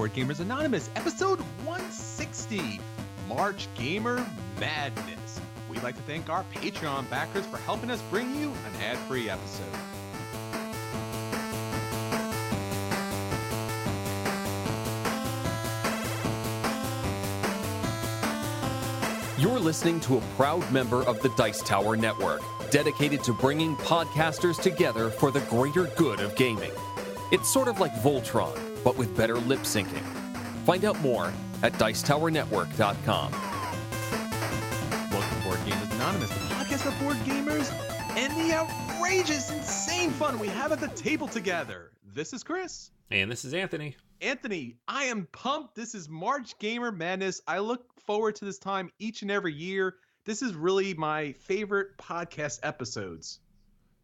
Board Gamers Anonymous, episode 160, March Gamer Madness. We'd like to thank our Patreon backers for helping us bring you an ad-free episode. You're listening to a proud member of the Dice Tower Network, dedicated to bringing podcasters together for the greater good of gaming. It's sort of like Voltron, but with better lip syncing. Find out more at dicetowernetwork.com. Welcome to Board Gamers Anonymous, the podcast of board gamers and the outrageous, insane fun we have at the table together. This is Chris. And this is Anthony. Anthony, I am pumped. This is March Gamer Madness. I look forward to this time each and every year. This is really my favorite podcast episodes.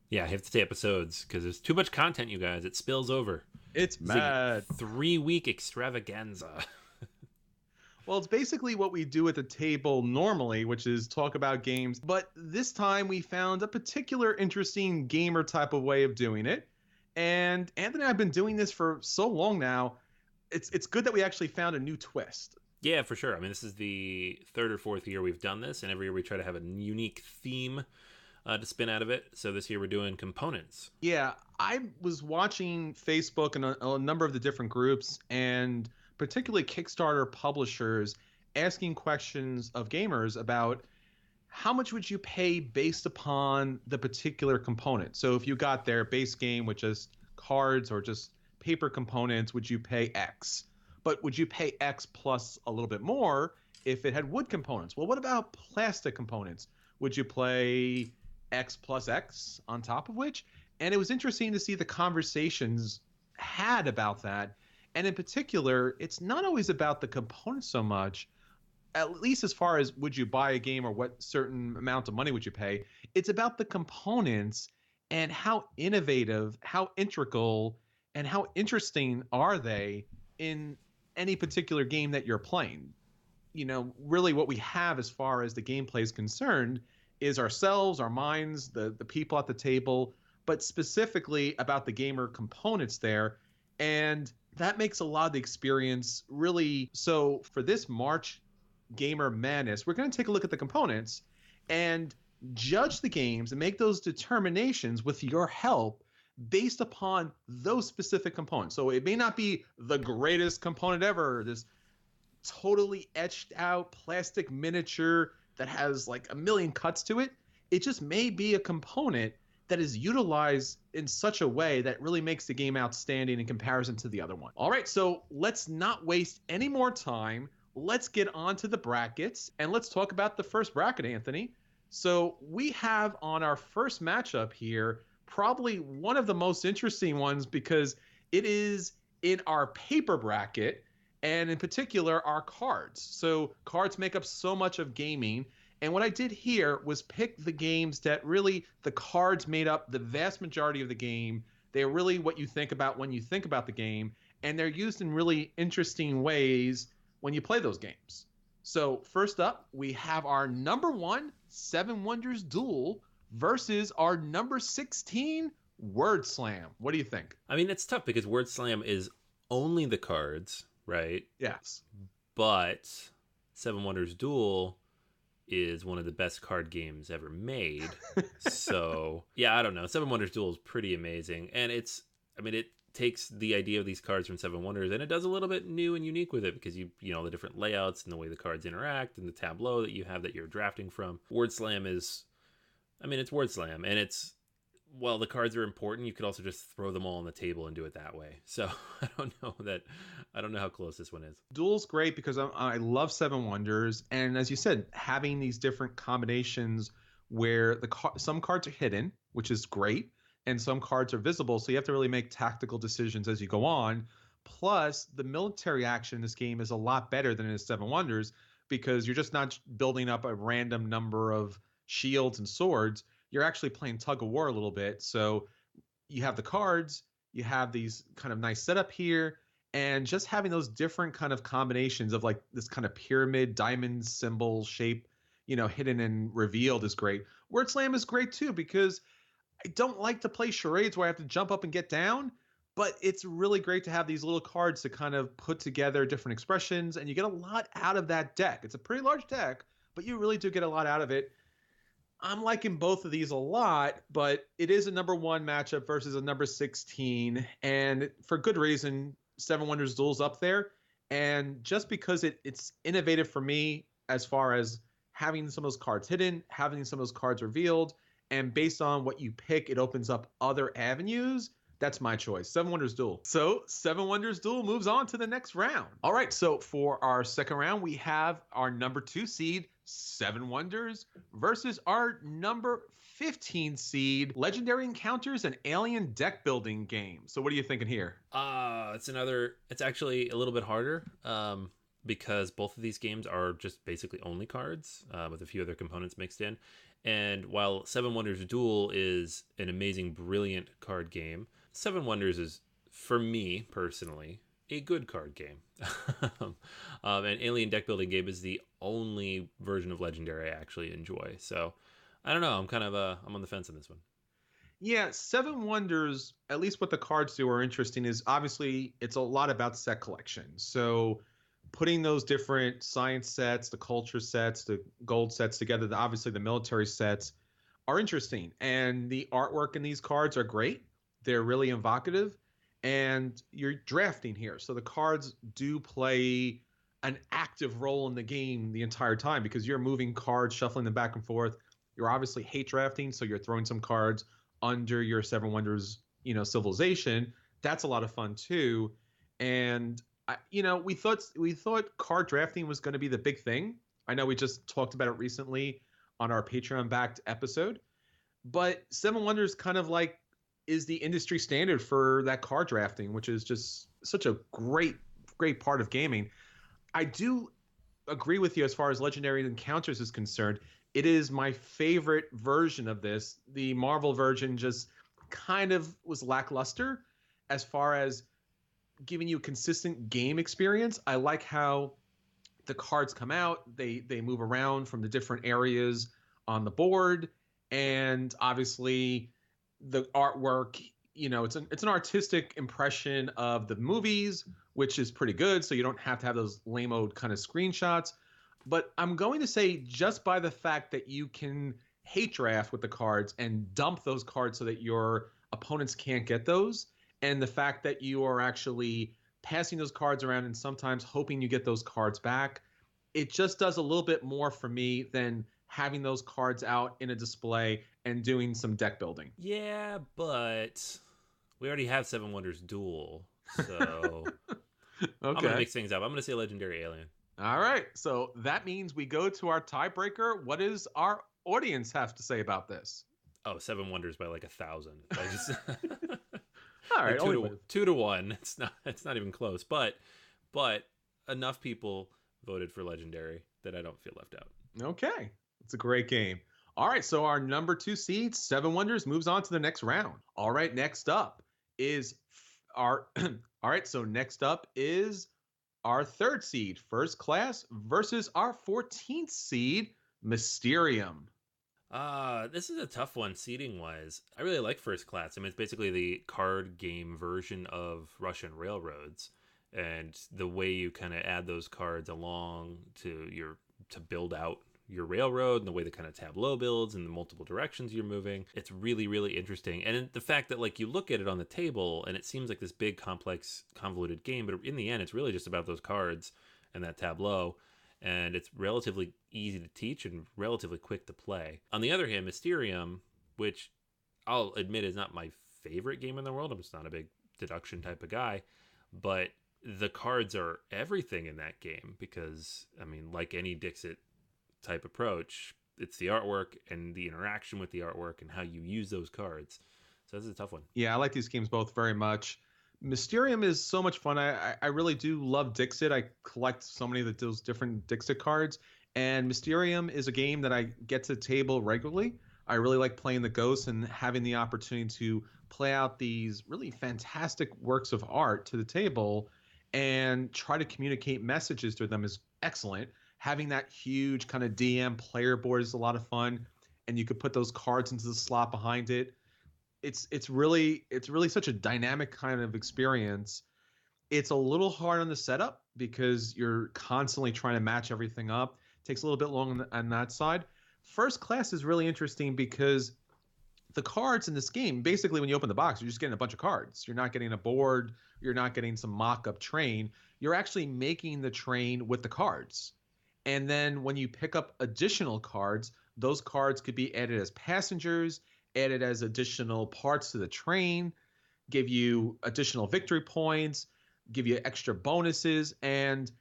Yeah, I have to say episodes because there's too much content, you guys. It spills over. It's mad. Like 3-week extravaganza. Well, it's basically what we do at the table normally, which is talk about games. But this time we found a particular interesting gamer type of way of doing it. And Anthony and I have been doing this for so long now. It's good that we actually found a new twist. Yeah, for sure. I mean, this is the third or fourth year we've done this, and every year we try to have a unique theme to spin out of it. So this year we're doing components. Yeah, I was watching Facebook and a number of the different groups, and particularly Kickstarter publishers asking questions of gamers about how much would you pay based upon the particular component. So if you got their base game with just cards or just paper components, would you pay X? But would you pay X plus a little bit more if it had wood components? Well, what about plastic components? Would you play X plus X on top of which? And it was interesting to see the conversations had about that. And in particular, it's not always about the components so much, at least as far as would you buy a game or what certain amount of money would you pay. It's about the components and how innovative, how integral, and how interesting are they in any particular game that you're playing. You know, really what we have as far as the gameplay is concerned is ourselves, our minds, the people at the table, but specifically about the gamer components there. And that makes a lot of the experience really. So for this March Gamer Madness, we're going to take a look at the components and judge the games and make those determinations with your help based upon those specific components. So it may not be the greatest component ever, this totally etched out plastic miniature that has like a million cuts to it. It just may be a component that is utilized in such a way that really makes the game outstanding in comparison to the other one. All right, so let's not waste any more time. Let's get on to the brackets and let's talk about the first bracket, Anthony. So we have on our first matchup here probably one of the most interesting ones because it is in our paper bracket and in particular our cards. So cards make up so much of gaming. And what I did here was pick the games that really the cards made up the vast majority of the game. They're really what you think about when you think about the game. And they're used in really interesting ways when you play those games. So first up, we have our number 1 Seven Wonders Duel versus our number 16 Word Slam. What do you think? I mean, it's tough because Word Slam is only the cards, right? Yes. But Seven Wonders Duel is one of the best card games ever made. So, yeah, I don't know. Seven Wonders Duel is pretty amazing. And it takes the idea of these cards from Seven Wonders and it does a little bit new and unique with it because you know the different layouts and the way the cards interact and the tableau that you have that you're drafting from. Word Slam is, it's Word Slam, and well, the cards are important. You could also just throw them all on the table and do it that way. So I don't know how close this one is. Duel's great because I love Seven Wonders, and as you said, having these different combinations where some cards are hidden, which is great, and some cards are visible, so you have to really make tactical decisions as you go on. Plus, the military action in this game is a lot better than in Seven Wonders because you're just not building up a random number of shields and swords. You're actually playing tug of war a little bit. So you have the cards, you have these kind of nice setup here, and just having those different kind of combinations of like this kind of pyramid diamond symbol shape, hidden and revealed is great. Word Slam is great too because I don't like to play charades where I have to jump up and get down. But it's really great to have these little cards to kind of put together different expressions, and you get a lot out of that deck. It's a pretty large deck, but you really do get a lot out of it. I'm liking both of these a lot, but it is a number 1 matchup versus a number 16, and for good reason. Seven Wonders Duel's up there, and just because it's innovative for me as far as having some of those cards hidden, having some of those cards revealed, and based on what you pick, it opens up other avenues. That's my choice. Seven Wonders Duel. So Seven Wonders Duel moves on to the next round. All right, so for our second round, we have our number 2 seed, Seven Wonders, versus our number 15 seed, Legendary Encounters and Alien Deck Building game. So what are you thinking here? It's actually a little bit harder because both of these games are just basically only cards with a few other components mixed in. And while Seven Wonders Duel is an amazing, brilliant card game, Seven Wonders is, for me personally, a good card game. And Alien Deck Building game is the only version of Legendary I actually enjoy. So I don't know. I'm on the fence on this one. Yeah, Seven Wonders, at least what the cards do are interesting, is obviously it's a lot about set collection. So putting those different science sets, the culture sets, the gold sets together, obviously the military sets are interesting. And the artwork in these cards are great. They're really evocative. And you're drafting here. So the cards do play an active role in the game the entire time because you're moving cards, shuffling them back and forth. You're obviously hate drafting, so you're throwing some cards under your Seven Wonders, civilization. That's a lot of fun too. And we thought card drafting was going to be the big thing. I know we just talked about it recently on our Patreon backed episode, but Seven Wonders kind of like is the industry standard for that card drafting, which is just such a great part of gaming. I do agree with you as far as Legendary Encounters is concerned. It is my favorite version of this. The Marvel version just kind of was lackluster as far as giving you a consistent game experience. I like how the cards come out, they move around from the different areas on the board, and obviously the artwork, it's an artistic impression of the movies, which is pretty good, so you don't have to have those lame-o kind of screenshots. But I'm going to say just by the fact that you can hate draft with the cards and dump those cards so that your opponents can't get those, and the fact that you are actually passing those cards around and sometimes hoping you get those cards back, it just does a little bit more for me than having those cards out in a display and doing some deck building. Yeah, but we already have Seven Wonders Duel, so Okay. I'm going to mix things up. I'm going to say Legendary Alien. All right, so that means we go to our tiebreaker. What does our audience have to say about this? Oh, Seven Wonders by like 1,000. I just All right, like 2 to 1. It's not even close. But enough people voted for Legendary that I don't feel left out. Okay, it's a great game. All right, so our number 2 seed, Seven Wonders, moves on to the next round. All right, next up is our our 3rd seed, First Class, versus our 14th seed, Mysterium. This is a tough one seeding wise. I really like First Class. I mean, it's basically the card game version of Russian Railroads, and the way you kind of add those cards along to build out your railroad, and the way the kind of tableau builds and the multiple directions you're moving. It's really, really interesting. And the fact that like you look at it on the table and it seems like this big, complex, convoluted game, but in the end, it's really just about those cards and that tableau. And it's relatively easy to teach and relatively quick to play. On the other hand, Mysterium, which I'll admit is not my favorite game in the world. I'm just not a big deduction type of guy, but the cards are everything in that game because, I mean, like any Dixit type approach, it's the artwork and the interaction with the artwork and how you use those cards. So this is a tough one. Yeah, I like these games both very much. Mysterium is so much fun. I really do love Dixit. I collect so many of those different Dixit cards, and Mysterium is a game that I get to the table regularly. I really like playing the ghosts and having the opportunity to play out these really fantastic works of art to the table and try to communicate messages to them is excellent. Having that huge kind of DM player board is a lot of fun, and you could put those cards into the slot behind it. it's really such a dynamic kind of experience. It's a little hard on the setup because you're constantly trying to match everything up. It takes a little bit long on that side. First class is really interesting because the cards in this game, basically when you open the box, you're just getting a bunch of cards. You're not getting a board, you're not getting some mock-up train. You're actually making the train with the cards. And then when you pick up additional cards, those cards could be added as passengers, added as additional parts to the train, give you additional victory points, give you extra bonuses, and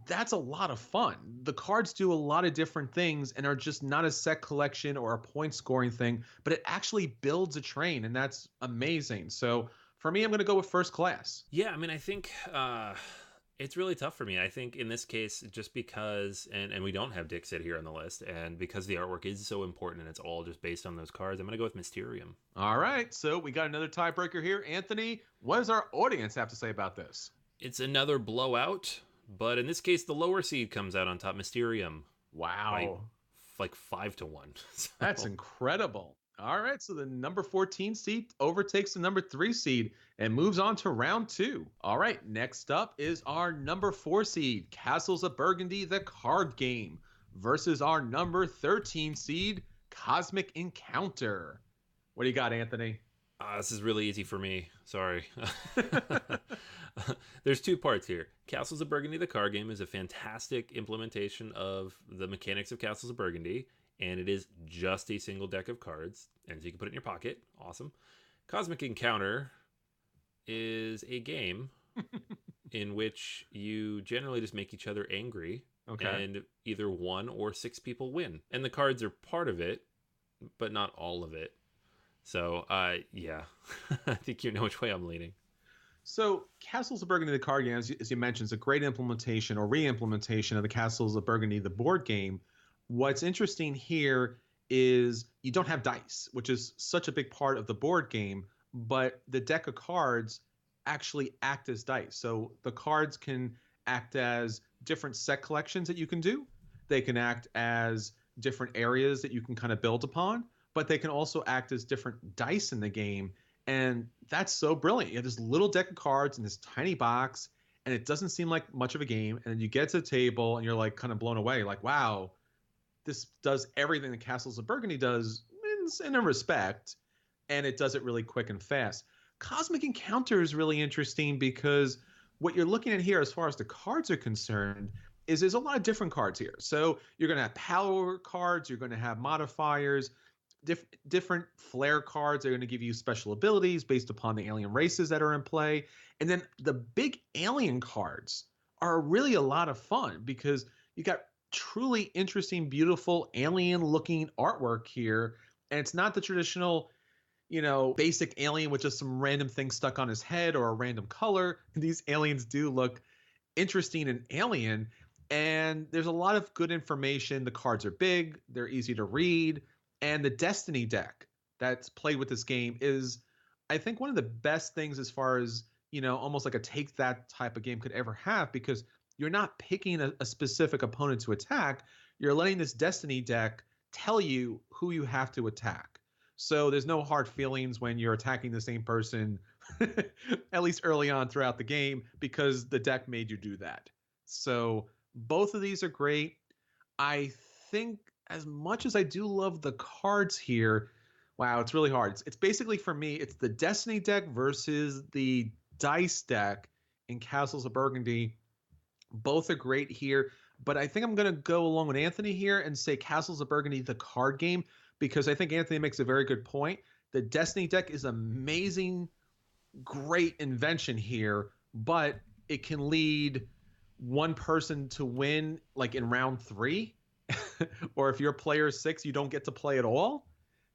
that's a lot of fun. The cards do a lot of different things and are just not a set collection or a point scoring thing, but it actually builds a train, and that's amazing. So for me, I'm going to go with first class. Yeah, I mean, I think it's really tough for me. I think in this case, just because, and we don't have Dixit here on the list, and because the artwork is so important and it's all just based on those cards, I'm going to go with Mysterium. All right, so we got another tiebreaker here. Anthony, what does our audience have to say about this? It's another blowout, but in this case, the lower seed comes out on top, Mysterium. Wow. Like 5-1. So. That's incredible. All right, so the number 14 seed overtakes the number 3 seed and moves on to round 2. All right, next up is our number 4 seed, Castles of Burgundy, the card game, versus our number 13 seed, Cosmic Encounter. What do you got, Anthony? This is really easy for me. Sorry. There's 2 parts here. Castles of Burgundy, the card game, is a fantastic implementation of the mechanics of Castles of Burgundy, and it is just a single deck of cards, and so you can put it in your pocket. Awesome. Cosmic Encounter is a game in which you generally just make each other angry, and either 1 or 6 people win. And the cards are part of it, but not all of it. So, yeah, I think you know which way I'm leaning. So, Castles of Burgundy, the card game, as you mentioned, is a great implementation or re-implementation of the Castles of Burgundy, the board game. What's interesting here is you don't have dice, which is such a big part of the board game, but the deck of cards actually act as dice. So the cards can act as different set collections that you can do. They can act as different areas that you can kind of build upon, but they can also act as different dice in the game. And that's so brilliant. You have this little deck of cards in this tiny box, and it doesn't seem like much of a game. And then you get to the table, and you're like kind of blown away, like, wow, this does everything that Castles of Burgundy does in a respect, and it does it really quick and fast. Cosmic Encounter is really interesting because what you're looking at here as far as the cards are concerned is there's a lot of different cards here. So you're going to have power cards, you're going to have modifiers, different flair cards are going to give you special abilities based upon the alien races that are in play. And then the big alien cards are really a lot of fun because you got truly interesting, beautiful alien-looking artwork here. And it's not the traditional, basic alien with just some random thing stuck on his head or a random color. These aliens do look interesting and alien. And there's a lot of good information. The cards are big. They're easy to read. And the Destiny deck that's played with this game is, I think, one of the best things as far as, almost like a take that type of game could ever have, because you're not picking a specific opponent to attack. You're letting this Destiny deck tell you who you have to attack. So there's no hard feelings when you're attacking the same person, at least early on throughout the game, because the deck made you do that. So both of these are great. I think as much as I do love the cards here, wow, it's really hard. It's basically, for me, it's the Destiny deck versus the Dice deck in Castles of Burgundy. Both are great here, but I think I'm going to go along with Anthony here and say Castles of Burgundy, the card game, because I think Anthony makes a very good point. The Destiny deck is amazing, great invention here, but it can lead one person to win like in round 3. Or if you're player 6, you don't get to play at all.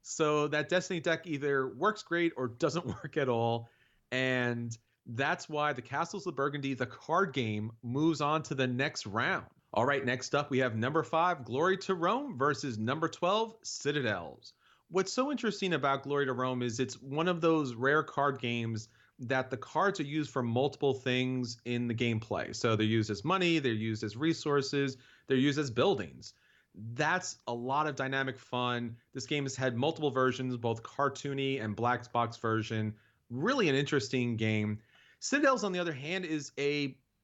So that Destiny deck either works great or doesn't work at all. And that's why the Castles of Burgundy, the card game, moves on to the next round. All right, next up we have number 5, Glory to Rome versus number 12, Citadels. What's so interesting about Glory to Rome is it's one of those rare card games that the cards are used for multiple things in the gameplay. So they're used as money, they're used as resources, they're used as buildings. That's a lot of dynamic fun. This game has had multiple versions, both cartoony and black box version. Really an interesting game. Citadels, on the other hand, is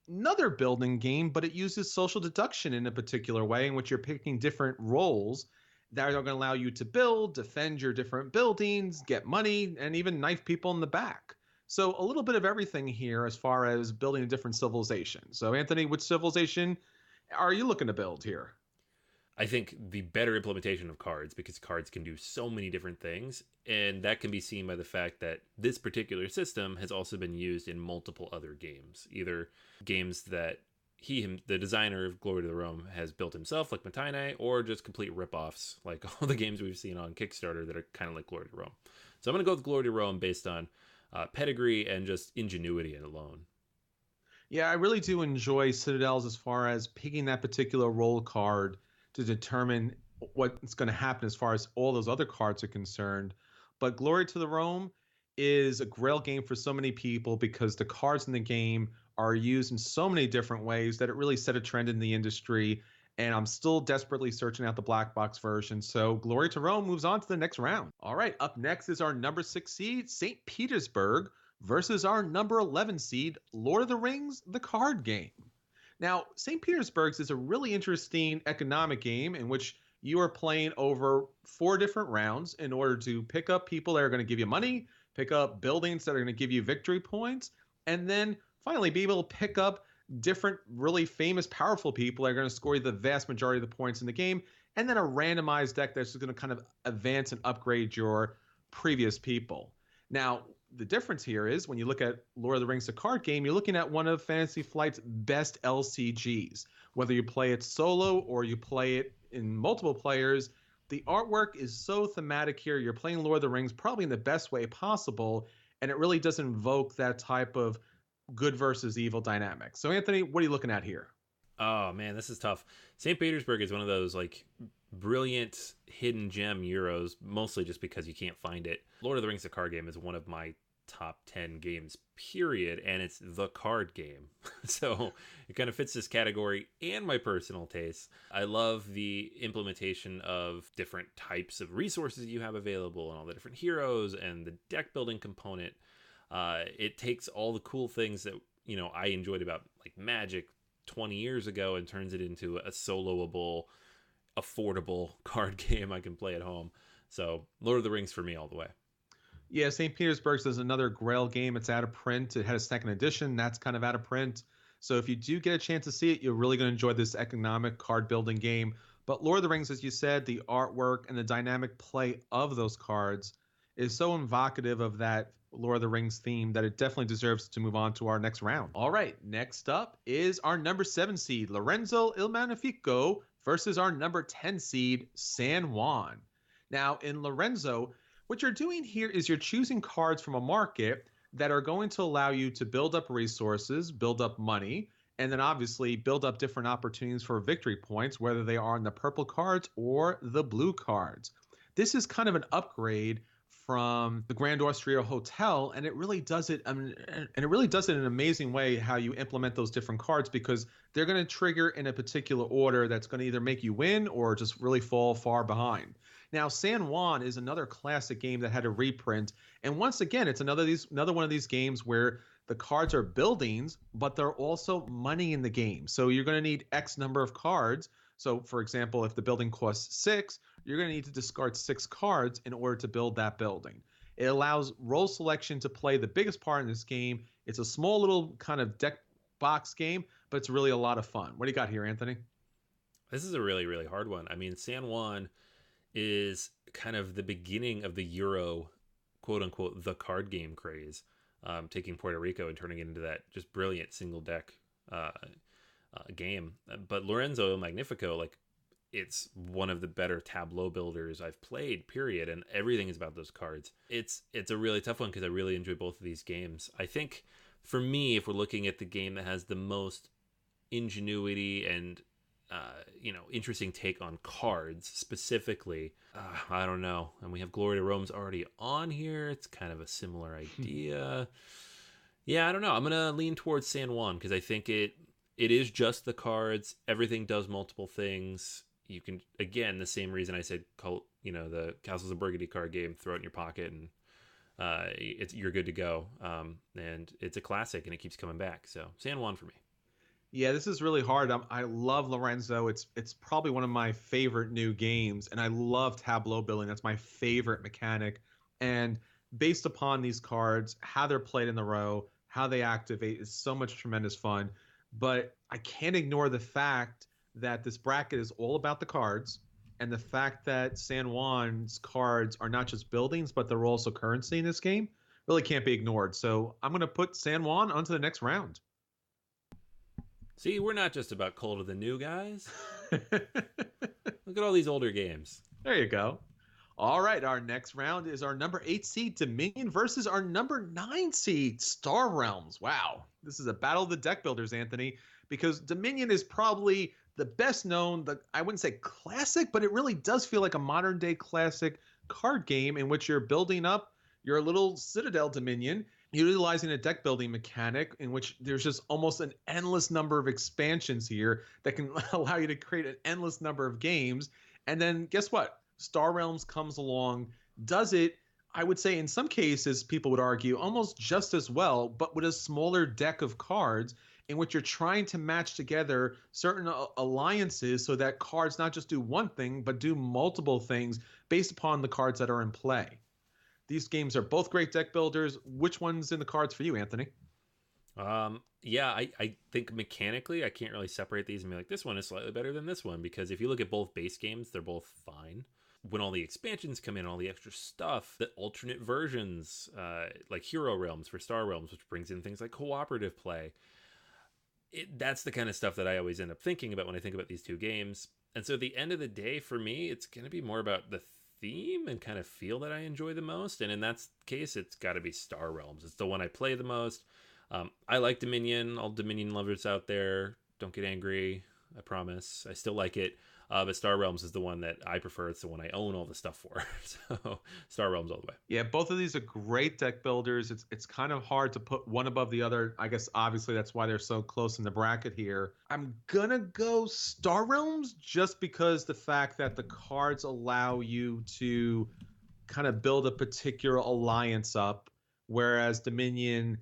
another building game, but it uses social deduction in a particular way in which you're picking different roles that are going to allow you to build, defend your different buildings, get money, and even knife people in the back. So a little bit of everything here as far as building a different civilization. So Anthony, which civilization are you looking to build here? I think the better implementation of cards, because cards can do so many different things, and that can be seen by the fact that this particular system has also been used in multiple other games, either games that the designer of Glory to the Rome, has built himself, like Mataine, or just complete ripoffs, like all the games we've seen on Kickstarter that are kind of like Glory to Rome. So I'm going to go with Glory to Rome based on pedigree and just ingenuity alone. Yeah, I really do enjoy Citadels as far as picking that particular role card to determine what's going to happen as far as all those other cards are concerned. But Glory to the Rome is a grail game for so many people because the cards in the game are used in so many different ways that it really set a trend in the industry. And I'm still desperately searching out the black box version. So Glory to Rome moves on to the next round. All right, up next is our number 6 seed, St. Petersburg, versus our number 11 seed, Lord of the Rings, the card game. Now, St. Petersburg's is a really interesting economic game in which you are playing over 4 different rounds in order to pick up people that are going to give you money, pick up buildings that are going to give you victory points, and then finally be able to pick up different really famous, powerful people that are going to score you the vast majority of the points in the game, and then a randomized deck that's just going to kind of advance and upgrade your previous people. Now, the difference here is when you look at Lord of the Rings, the card game, you're looking at one of Fantasy Flight's best LCGs. Whether you play it solo or you play it in multiple players, the artwork is so thematic here. You're playing Lord of the Rings probably in the best way possible, and it really does invoke that type of good versus evil dynamic. So, Anthony, what are you looking at here? Oh, man, this is tough. St. Petersburg is one of those, like, brilliant hidden gem Euros, mostly just because you can't find it. Lord of the Rings, the card game, is one of my top 10 games, period, and it's the card game. So it kind of fits this category and my personal tastes. I love the implementation of different types of resources you have available and all the different heroes and the deck building component. It takes all the cool things that, you know, I enjoyed about like Magic 20 years ago and turns it into a soloable, affordable card game I can play at home. So Lord of the Rings for me all the way. Yeah, St. Petersburg's is another Grail game. It's out of print. It had a second edition. That's kind of out of print. So if you do get a chance to see it, you're really going to enjoy this economic card building game. But Lord of the Rings, as you said, the artwork and the dynamic play of those cards is so evocative of that Lord of the Rings theme that it definitely deserves to move on to our next round. All right, next up is our number 7 seed, Lorenzo Il Magnifico, versus our number 10 seed, San Juan. Now, in Lorenzo, what you're doing here is you're choosing cards from a market that are going to allow you to build up resources, build up money, and then obviously build up different opportunities for victory points, whether they are in the purple cards or the blue cards. This is kind of an upgrade from the Grand Austria Hotel, and it really does it. In an amazing way how you implement those different cards, because they're going to trigger in a particular order that's going to either make you win or just really fall far behind. Now, San Juan is another classic game that had a reprint, and once again, it's another one of these games where the cards are buildings, but they're also money in the game. So you're going to need X number of cards. So, for example, if the building costs 6, you're going to need to discard 6 cards in order to build that building. It allows role selection to play the biggest part in this game. It's a small little kind of deck box game, but it's really a lot of fun. What do you got here, Anthony? This is a really, really hard one. I mean, San Juan is kind of the beginning of the Euro, quote unquote, the card game craze, taking Puerto Rico and turning it into that just brilliant single deck game. But Lorenzo Il Magnifico, like, it's one of the better tableau builders I've played, period, and everything is about those cards. It's a really tough one because I really enjoy both of these games. I think for me, if we're looking at the game that has the most ingenuity and interesting take on cards specifically, I don't know. And we have Glory to Rome's already on here. It's kind of a similar idea. Yeah, I don't know. I'm gonna lean towards San Juan because I think it is just the cards. Everything does multiple things. you can, again, the same reason I said, the Castles of Burgundy card game, throw it in your pocket and you're good to go. And it's a classic and it keeps coming back. So San Juan for me. Yeah, this is really hard. I love Lorenzo. It's probably one of my favorite new games, and I love tableau building. That's my favorite mechanic. And based upon these cards, how they're played in the row, how they activate is so much tremendous fun. But I can't ignore the fact that this bracket is all about the cards, and the fact that San Juan's cards are not just buildings, but they're also currency in this game really can't be ignored. So I'm going to put San Juan onto the next round. See, we're not just about Cult of the New, guys. Look at all these older games. There you go. All right, our next round is our number 8 seed Dominion versus our number 9 seed Star Realms. Wow, this is a battle of the deck builders, Anthony, because Dominion is probably the best known, I wouldn't say classic, but it really does feel like a modern day classic card game in which you're building up your little Citadel Dominion, utilizing a deck building mechanic in which there's just almost an endless number of expansions here that can allow you to create an endless number of games. And then guess what? Star Realms comes along, does it, I would say in some cases, people would argue, almost just as well, but with a smaller deck of cards in which you're trying to match together certain alliances so that cards not just do one thing, but do multiple things based upon the cards that are in play. These games are both great deck builders. Which one's in the cards for you, Anthony? Yeah, I think mechanically I can't really separate these and be like, this one is slightly better than this one, because if you look at both base games, they're both fine. When all the expansions come in, all the extra stuff, the alternate versions, like Hero Realms for Star Realms, which brings in things like cooperative play, that's the kind of stuff that I always end up thinking about when I think about these two games. And so at the end of the day, for me, it's going to be more about the theme and kind of feel that I enjoy the most. And in that case, it's got to be Star Realms. It's the one I play the most. I like Dominion. All Dominion lovers out there, don't get angry. I promise. I still like it. But Star Realms is the one that I prefer. It's the one I own all the stuff for. So Star Realms all the way. Yeah, both of these are great deck builders. It's kind of hard to put one above the other. I guess obviously that's why they're so close in the bracket here. I'm gonna go Star Realms just because the fact that the cards allow you to kind of build a particular alliance up, whereas Dominion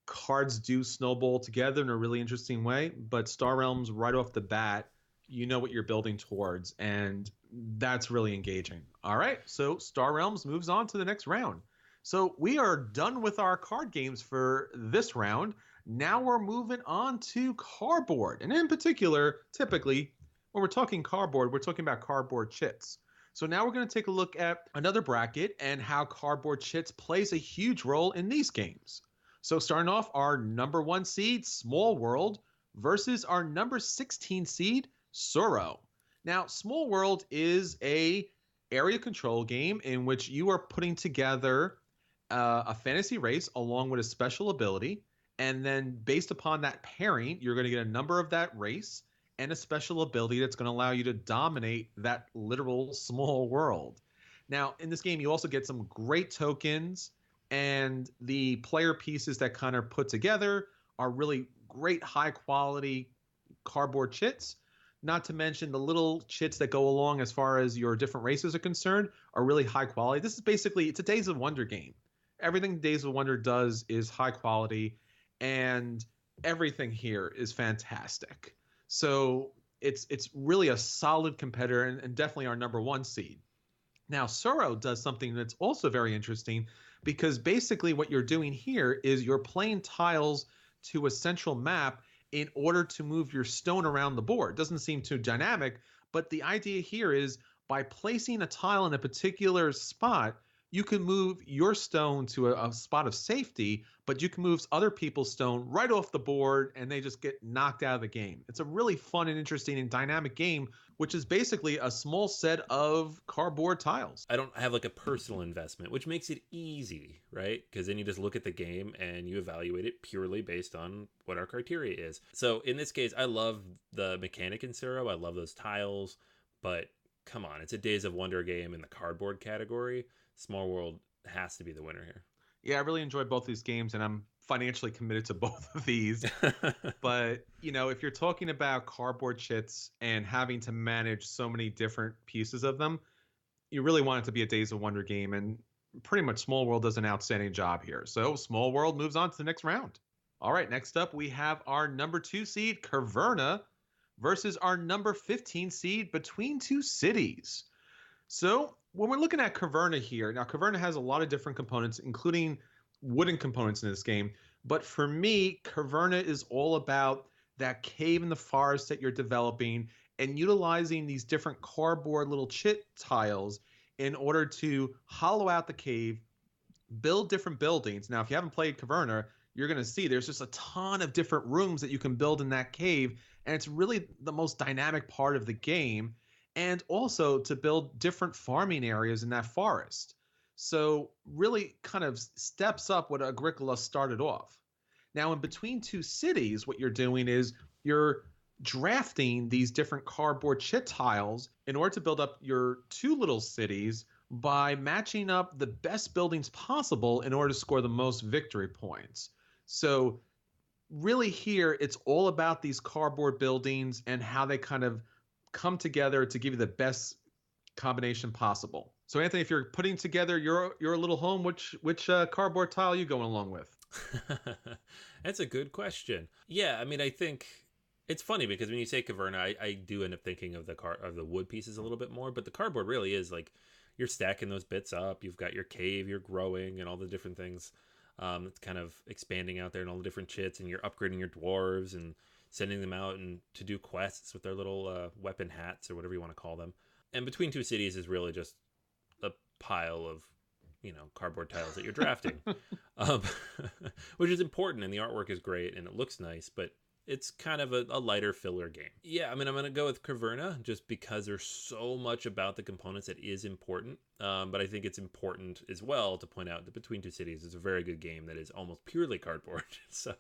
cards do snowball together in a really interesting way. But Star Realms, right off the bat, you know what you're building towards, and that's really engaging. All right, so Star Realms moves on to the next round. So we are done with our card games for this round. Now we're moving on to cardboard, and in particular, typically, when we're talking cardboard, we're talking about cardboard chits. So now we're going to take a look at another bracket and how cardboard chits plays a huge role in these games. So starting off, our number 1 seed, Small World, versus our number 16 seed, Suro. Now, Small World is a area control game in which you are putting together a fantasy race along with a special ability, and then based upon that pairing, you're going to get a number of that race and a special ability that's going to allow you to dominate that literal small world. Now, in this game, you also get some great tokens, and the player pieces that kind of put together are really great high-quality cardboard chits. Not to mention the little chits that go along as far as your different races are concerned are really high quality. This is basically, it's a Days of Wonder game. Everything Days of Wonder does is high quality, and everything here is fantastic. So it's really a solid competitor and definitely our number 1 seed. Now, Suro does something that's also very interesting, because basically what you're doing here is you're playing tiles to a central map in order to move your stone around the board. Doesn't seem too dynamic, but the idea here is by placing a tile in a particular spot, you can move your stone to a spot of safety, but you can move other people's stone right off the board and they just get knocked out of the game. It's a really fun and interesting and dynamic game, which is basically a small set of cardboard tiles. I don't have like a personal investment, which makes it easy, right? Because then you just look at the game and you evaluate it purely based on what our criteria is. So in this case, I love the mechanic in Suro. I love those tiles, but come on, it's a Days of Wonder game in the cardboard category. Small World has to be the winner here. Yeah, I really enjoyed both these games, and I'm financially committed to both of these. But, if you're talking about cardboard chits and having to manage so many different pieces of them, you really want it to be a Days of Wonder game. And pretty much Small World does an outstanding job here. So Small World moves on to the next round. All right, next up we have our number 2 seed, Caverna, versus our number 15 seed, Between Two Cities. So when we're looking at Caverna here, now Caverna has a lot of different components, including wooden components in this game. But for me, Caverna is all about that cave in the forest that you're developing and utilizing these different cardboard little chit tiles in order to hollow out the cave, build different buildings. Now, if you haven't played Caverna, you're going to see there's just a ton of different rooms that you can build in that cave. And it's really the most dynamic part of the game. And also to build different farming areas in that forest. So really kind of steps up what Agricola started off. Now, in Between Two Cities, what you're doing is you're drafting these different cardboard chit tiles in order to build up your two little cities by matching up the best buildings possible in order to score the most victory points. So really here, it's all about these cardboard buildings and how they kind of come together to give you the best combination possible. So Anthony, if you're putting together your little home, which cardboard tile are you going along with? That's a good question. Yeah, I mean, I think it's funny because when you say Caverna, I do end up thinking of the wood pieces a little bit more, but the cardboard really is like you're stacking those bits up. You've got your cave, you're growing, and all the different things. It's kind of expanding out there and all the different chits, and you're upgrading your dwarves and sending them out and to do quests with their little weapon hats or whatever you want to call them. And Between Two Cities is really just a pile of, cardboard tiles that you're drafting, which is important. And the artwork is great and it looks nice, but it's kind of a lighter filler game. Yeah, I mean, I'm going to go with Caverna just because there's so much about the components that is important. But I think it's important as well to point out that Between Two Cities is a very good game that is almost purely cardboard. So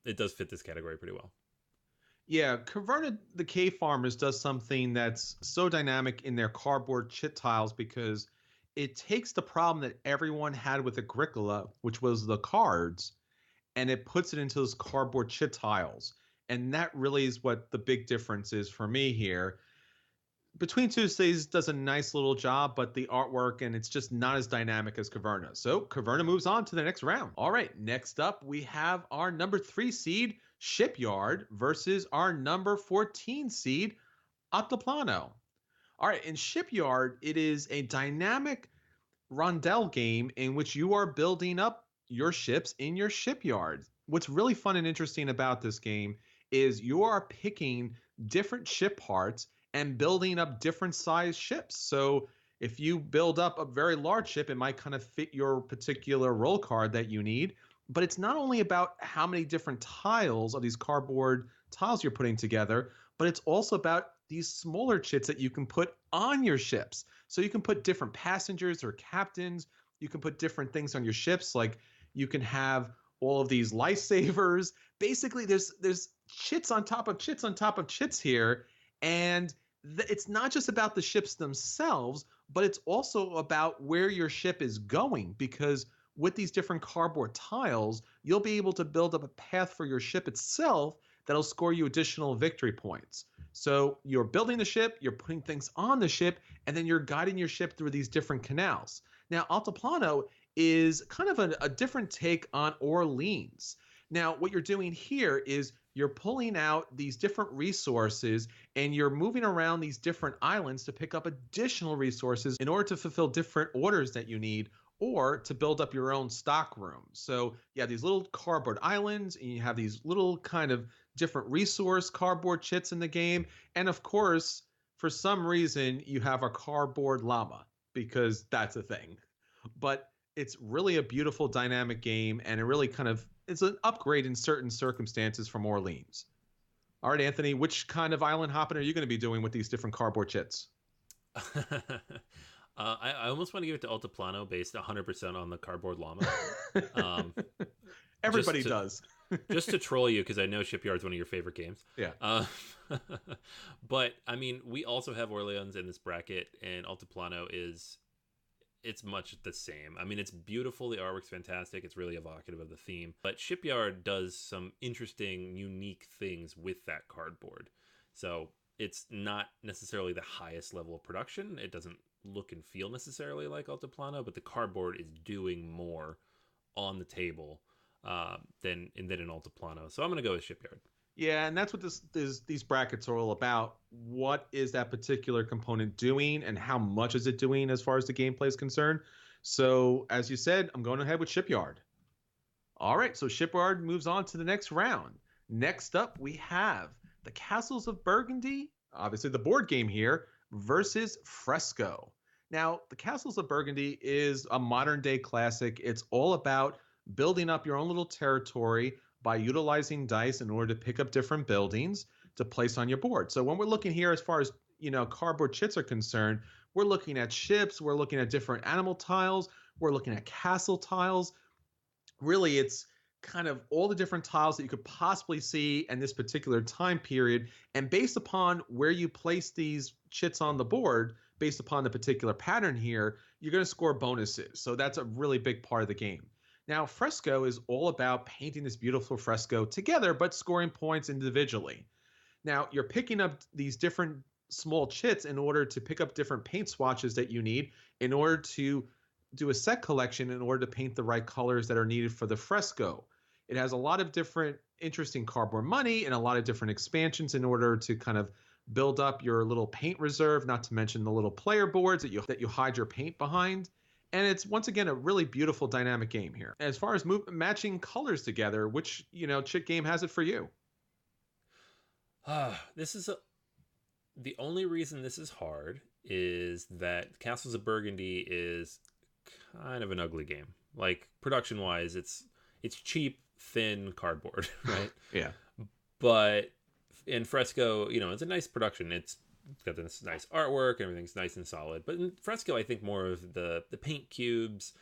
it does fit this category pretty well. Yeah, Caverna, the Cave Farmers, does something that's so dynamic in their cardboard chit tiles because it takes the problem that everyone had with Agricola, which was the cards, and it puts it into those cardboard chit tiles. And that really is what the big difference is for me here. Between Two Cities does a nice little job, but the artwork and it's just not as dynamic as Caverna. So Caverna moves on to the next round. All right, next up we have our number 3 seed, Shipyard, versus our number 14 seed, Altiplano. All right, in Shipyard, it is a dynamic rondel game in which you are building up your ships in your shipyard. What's really fun and interesting about this game is you are picking different ship parts and building up different size ships. So if you build up a very large ship, it might kind of fit your particular roll card that you need. But it's not only about how many different tiles of these cardboard tiles you're putting together, but it's also about these smaller chits that you can put on your ships. So you can put different passengers or captains. You can put different things on your ships. Like you can have all of these lifesavers. Basically, there's chits on top of chits on top of chits here. And it's not just about the ships themselves, but it's also about where your ship is going. Because with these different cardboard tiles, you'll be able to build up a path for your ship itself that'll score you additional victory points. So you're building the ship, you're putting things on the ship, and then you're guiding your ship through these different canals. Now, Altiplano is kind of a different take on Orleans. Now, what you're doing here is you're pulling out these different resources and you're moving around these different islands to pick up additional resources in order to fulfill different orders that you need or to build up your own stock room. So you have these little cardboard islands and you have these little kind of different resource cardboard chits in the game. And of course, for some reason, you have a cardboard llama because that's a thing. But it's really a beautiful dynamic game and it really kind of it's an upgrade in certain circumstances from Orleans. All right, Anthony, which kind of island hopping are you going to be doing with these different cardboard chits? I almost want to give it to Altiplano based 100% on the cardboard llama. Everybody does. Just to troll you, because I know Shipyard's one of your favorite games. Yeah. But, I mean, we also have Orleans in this bracket, and Altiplano is it's much the same. I mean, it's beautiful. The artwork's fantastic. It's really evocative of the theme. But Shipyard does some interesting, unique things with that cardboard. So it's not necessarily the highest level of production. It doesn't look and feel necessarily like Altiplano, but the cardboard is doing more on the table than in Altiplano. So I'm going to go with Shipyard. Yeah, and that's what these brackets are all about. What is that particular component doing, and how much is it doing as far as the gameplay is concerned? So, as you said, I'm going ahead with Shipyard. All right, so Shipyard moves on to the next round. Next up, we have the Castles of Burgundy, obviously the board game here, versus Fresco. Now, the Castles of Burgundy is a modern-day classic. It's all about building up your own little territory by utilizing dice in order to pick up different buildings to place on your board. So when we're looking here as far as, cardboard chits are concerned, we're looking at ships, we're looking at different animal tiles, we're looking at castle tiles. Really, it's kind of all the different tiles that you could possibly see in this particular time period. And based upon where you place these chits on the board, based upon the particular pattern here, you're going to score bonuses. So that's a really big part of the game. Now, Fresco is all about painting this beautiful fresco together, but scoring points individually. Now, you're picking up these different small chits in order to pick up different paint swatches that you need in order to do a set collection in order to paint the right colors that are needed for the fresco. It has a lot of different interesting cardboard money and a lot of different expansions in order to kind of build up your little paint reserve, not to mention the little player boards that you hide your paint behind. And it's, once again, a really beautiful dynamic game here. As far as matching colors together, which, chit game has it for you? The only reason this is hard is that Castles of Burgundy is kind of an ugly game. Like, production-wise, it's cheap, thin cardboard, right? Yeah. But in Fresco, it's a nice production. It's got this nice artwork, everything's nice and solid. But in Fresco, I think more of the paint cubes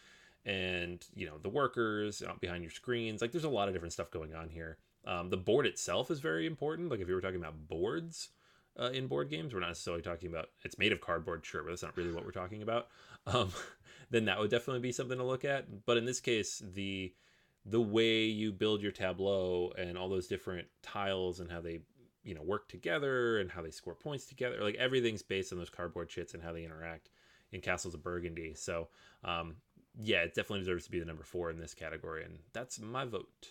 and, the workers out behind your screens. Like, there's a lot of different stuff going on here. The board itself is very important. Like, if you were talking about boards in board games, we're not necessarily talking about, it's made of cardboard, sure, but that's not really what we're talking about. Then that would definitely be something to look at. But in this case, the way you build your tableau and all those different tiles and how they work together and how they score points together, like, everything's based on those cardboard chits and how they interact in Castles of Burgundy. So yeah, it definitely deserves to be the number 4 in this category, and that's my vote.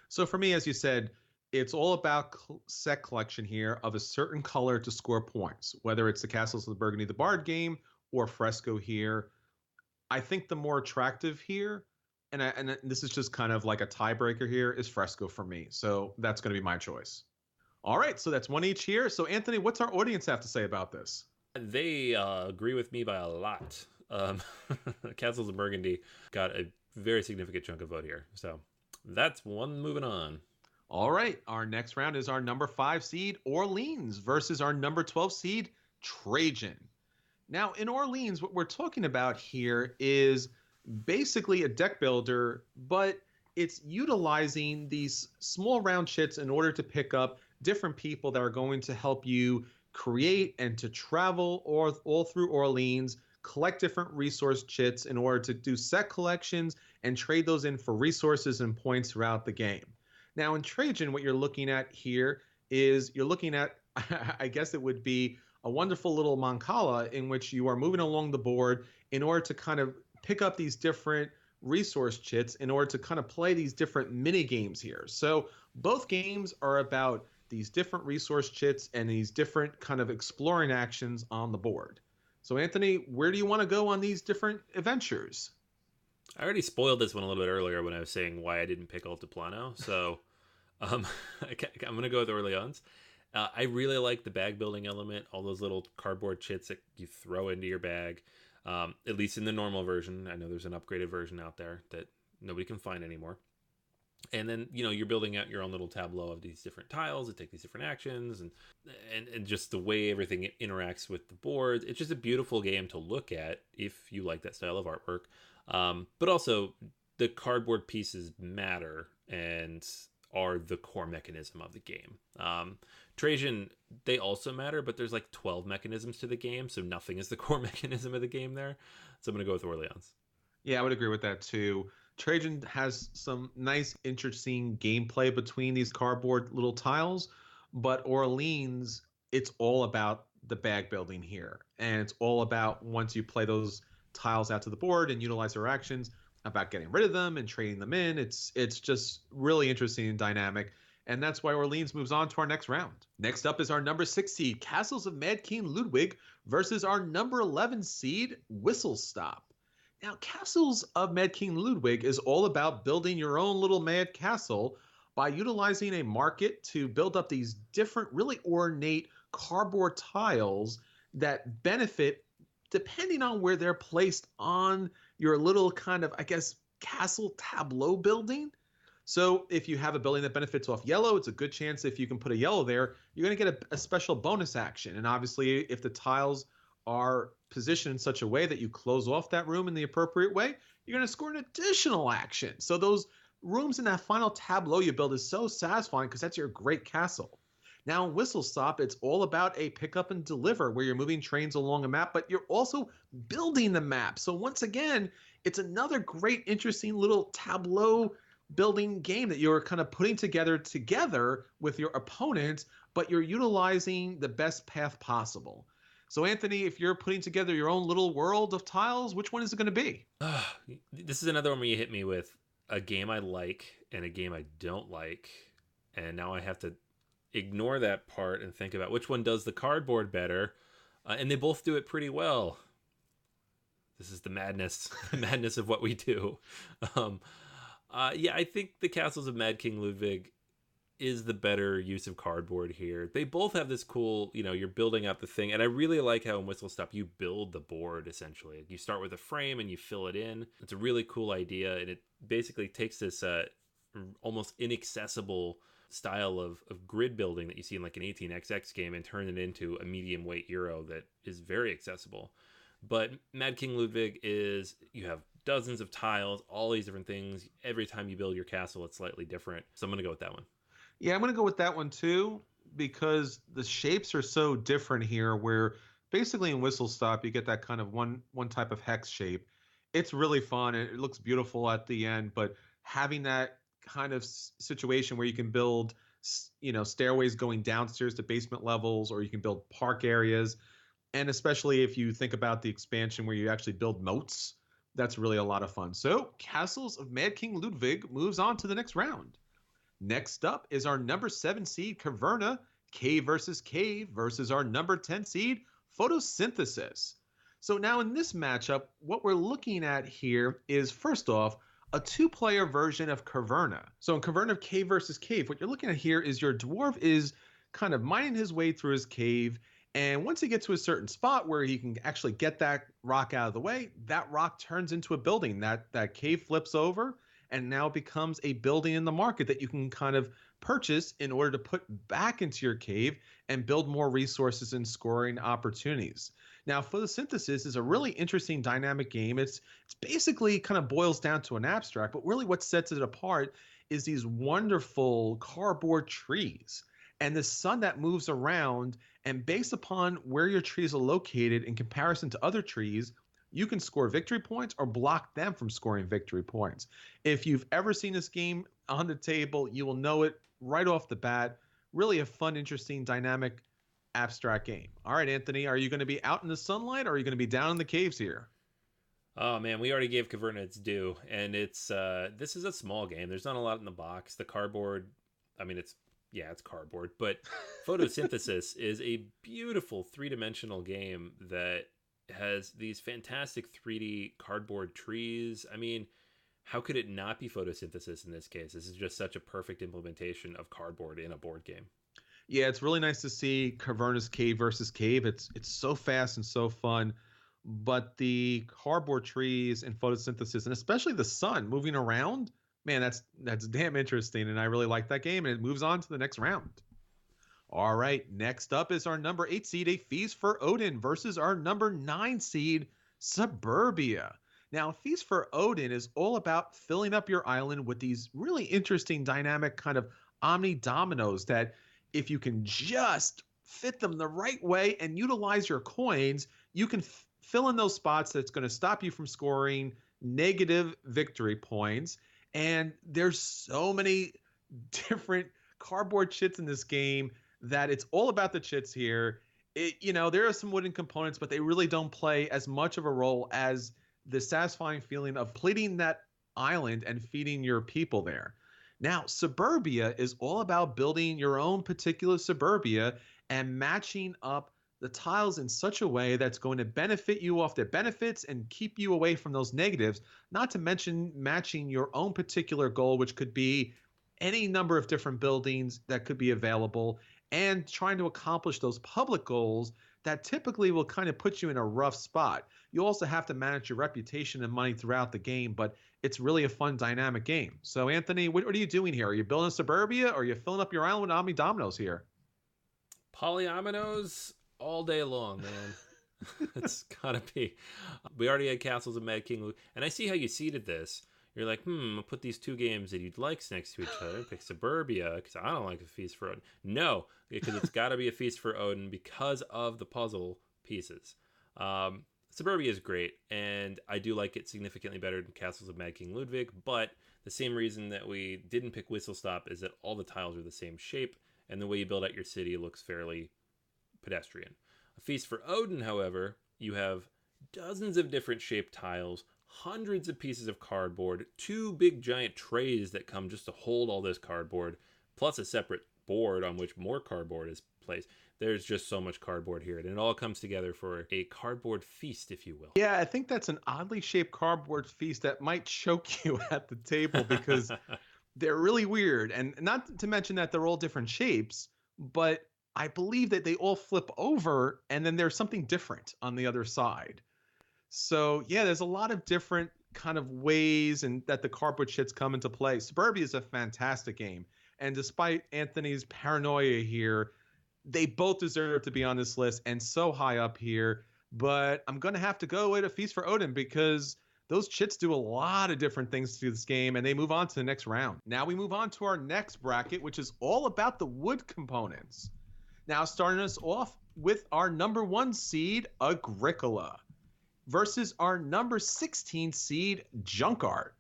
So for me, as you said, it's all about set collection here of a certain color to score points, whether it's the Castles of Burgundy the board game or Fresco here. I think the more attractive here, and this is just kind of like a tiebreaker here, is Fresco for me. So that's going to be my choice. All right, so that's one each here. So Anthony, what's our audience have to say about this? They agree with me by a lot. Castles of Burgundy got a very significant chunk of vote here. So that's one moving on. All right, our next round is our number 5 seed, Orleans, versus our number 12 seed, Trajan. Now, in Orleans, what we're talking about here is basically a deck builder, but it's utilizing these small round chits in order to pick up different people that are going to help you create and to travel all through Orleans, collect different resource chits in order to do set collections and trade those in for resources and points throughout the game. Now, in Trajan, what you're looking at here is you're looking at, I guess it would be a wonderful little mancala in which you are moving along the board in order to kind of pick up these different resource chits in order to kind of play these different mini games here. So both games are about these different resource chits and these different kind of exploring actions on the board. So Anthony, where do you want to go on these different adventures? I already spoiled this one a little bit earlier when I was saying why I didn't pick Altiplano. So I'm going to go with Orleans. I really like the bag building element, all those little cardboard chits that you throw into your bag, at least in the normal version. I know there's an upgraded version out there that nobody can find anymore. And then, you're building out your own little tableau of these different tiles that take these different actions and just the way everything interacts with the board. It's just a beautiful game to look at if you like that style of artwork. But also the cardboard pieces matter. And are the core mechanism of the game. Trajan, they also matter, but there's like 12 mechanisms to the game, so nothing is the core mechanism of the game there. So I'm going to go with Orleans. Yeah, I would agree with that too. Trajan has some nice, interesting gameplay between these cardboard little tiles, but Orleans, it's all about the bag building here. And it's all about once you play those tiles out to the board and utilize their actions, about getting rid of them and trading them in. It's just really interesting and dynamic. And that's why Orleans moves on to our next round. Next up is our number 6 seed, Castles of Mad King Ludwig, versus our number 11 seed, Whistle Stop. Now, Castles of Mad King Ludwig is all about building your own little mad castle by utilizing a market to build up these different, really ornate cardboard tiles that benefit depending on where they're placed on your little kind of, I guess, castle tableau building. So if you have a building that benefits off yellow, it's a good chance if you can put a yellow there, you're going to get a special bonus action. And obviously, if the tiles are positioned in such a way that you close off that room in the appropriate way, you're going to score an additional action. So those rooms in that final tableau you build is so satisfying because that's your great castle. Now in Whistle Stop, it's all about a pick up and deliver where you're moving trains along a map, but you're also building the map. So once again, it's another great, interesting little tableau building game that you're kind of putting together with your opponent, but you're utilizing the best path possible. So Anthony, if you're putting together your own little world of tiles, which one is it going to be? This is another one where you hit me with a game I like and a game I don't like. And now I have to ignore that part and think about which one does the cardboard better. And they both do it pretty well. This is the madness of what we do. Yeah, I think the Castles of Mad King Ludwig is the better use of cardboard here. They both have this cool, you're building out the thing. And I really like how in Whistle Stop you build the board, essentially. You start with a frame and you fill it in. It's a really cool idea. And it basically takes this almost inaccessible style of grid building that you see in like an 18xx game and turn it into a medium weight Euro that is very accessible. But Mad King Ludwig is, you have dozens of tiles, all these different things. Every time you build your castle, it's slightly different. So I'm going to go with that one. Yeah, I'm going to go with that one too, because the shapes are so different here, where basically in Whistle Stop, you get that kind of one type of hex shape. It's really fun. And it looks beautiful at the end, but having that kind of situation where you can build, stairways going downstairs to basement levels, or you can build park areas. And especially if you think about the expansion where you actually build moats, that's really a lot of fun. So Castles of Mad King Ludwig moves on to the next round. Next up is our number 7 seed, Caverna, Cave versus our number 10 seed, Photosynthesis. So now in this matchup, what we're looking at here is, first off, a 2-player version of Caverna. So in Caverna of Cave versus Cave, what you're looking at here is your dwarf is kind of mining his way through his cave, and once he gets to a certain spot where he can actually get that rock out of the way, that rock turns into a building. That cave flips over and now becomes a building in the market that you can kind of purchase in order to put back into your cave and build more resources and scoring opportunities. Now, Photosynthesis is a really interesting dynamic game. It's basically kind of boils down to an abstract, but really what sets it apart is these wonderful cardboard trees and the sun that moves around, and based upon where your trees are located in comparison to other trees, you can score victory points or block them from scoring victory points. If you've ever seen this game on the table, you will know it right off the bat. Really a fun, interesting, dynamic, abstract game. All right, Anthony, are you going to be out in the sunlight, or are you going to be down in the caves here? Oh man, we already gave Caverna its due, and it's this is a small game. There's not a lot in the box. The cardboard, I mean, it's cardboard, but Photosynthesis is a beautiful 3-dimensional game that has these fantastic 3D cardboard trees. I mean, how could it not be Photosynthesis in this case? This is just such a perfect implementation of cardboard in a board game. Yeah, it's really nice to see Caverna's Cave versus Cave. It's so fast and so fun, but the cardboard trees and Photosynthesis, and especially the sun moving around, man, that's damn interesting, and I really like that game, and it moves on to the next round. All right, next up is our number 8 seed, A Feast for Odin, versus our number 9 seed, Suburbia. Now, Feast for Odin is all about filling up your island with these really interesting, dynamic kind of omni dominoes that, if you can just fit them the right way and utilize your coins, you can fill in those spots that's going to stop you from scoring negative victory points. And there's so many different cardboard chits in this game that it's all about the chits here. There are some wooden components, but they really don't play as much of a role as the satisfying feeling of completing that island and feeding your people there. Now, Suburbia is all about building your own particular suburbia and matching up the tiles in such a way that's going to benefit you off their benefits and keep you away from those negatives, not to mention matching your own particular goal, which could be any number of different buildings that could be available, and trying to accomplish those public goals that typically will kind of put you in a rough spot. You also have to manage your reputation and money throughout the game, but it's really a fun, dynamic game. So, Anthony, what are you doing here? Are you building suburbia, or are you filling up your island with omni dominoes here? Polyominoes all day long, man. It's gotta be. We already had Castles of Mad King, and I see how you seeded this. You're like, I'll put these two games that you'd like next to each other. Pick Suburbia, because I don't like a Feast for Odin. No, because it's got to be a Feast for Odin because of the puzzle pieces. Suburbia is great, and I do like it significantly better than Castles of Mad King Ludwig, but the same reason that we didn't pick Whistle Stop is that all the tiles are the same shape, and the way you build out your city looks fairly pedestrian. A Feast for Odin, however, you have dozens of different shaped tiles, hundreds of pieces of cardboard, two big giant trays that come just to hold all this cardboard, plus a separate board on which more cardboard is placed. There's just so much cardboard here, and it all comes together for a cardboard feast, if you will. Yeah, I think that's an oddly shaped cardboard feast that might choke you at the table because they're really weird. And not to mention that they're all different shapes, but I believe that they all flip over and then there's something different on the other side. So yeah, there's a lot of different kind of ways and that the cardboard shits come into play. Suburbia is a fantastic game. And despite Anthony's paranoia here, they both deserve to be on this list and so high up here. But I'm going to have to go with a Feast for Odin because those chits do a lot of different things to this game, and they move on to the next round. Now we move on to our next bracket, which is all about the wood components. Now starting us off with our number 1 seed, Agricola, versus our number 16 seed, Junk Art.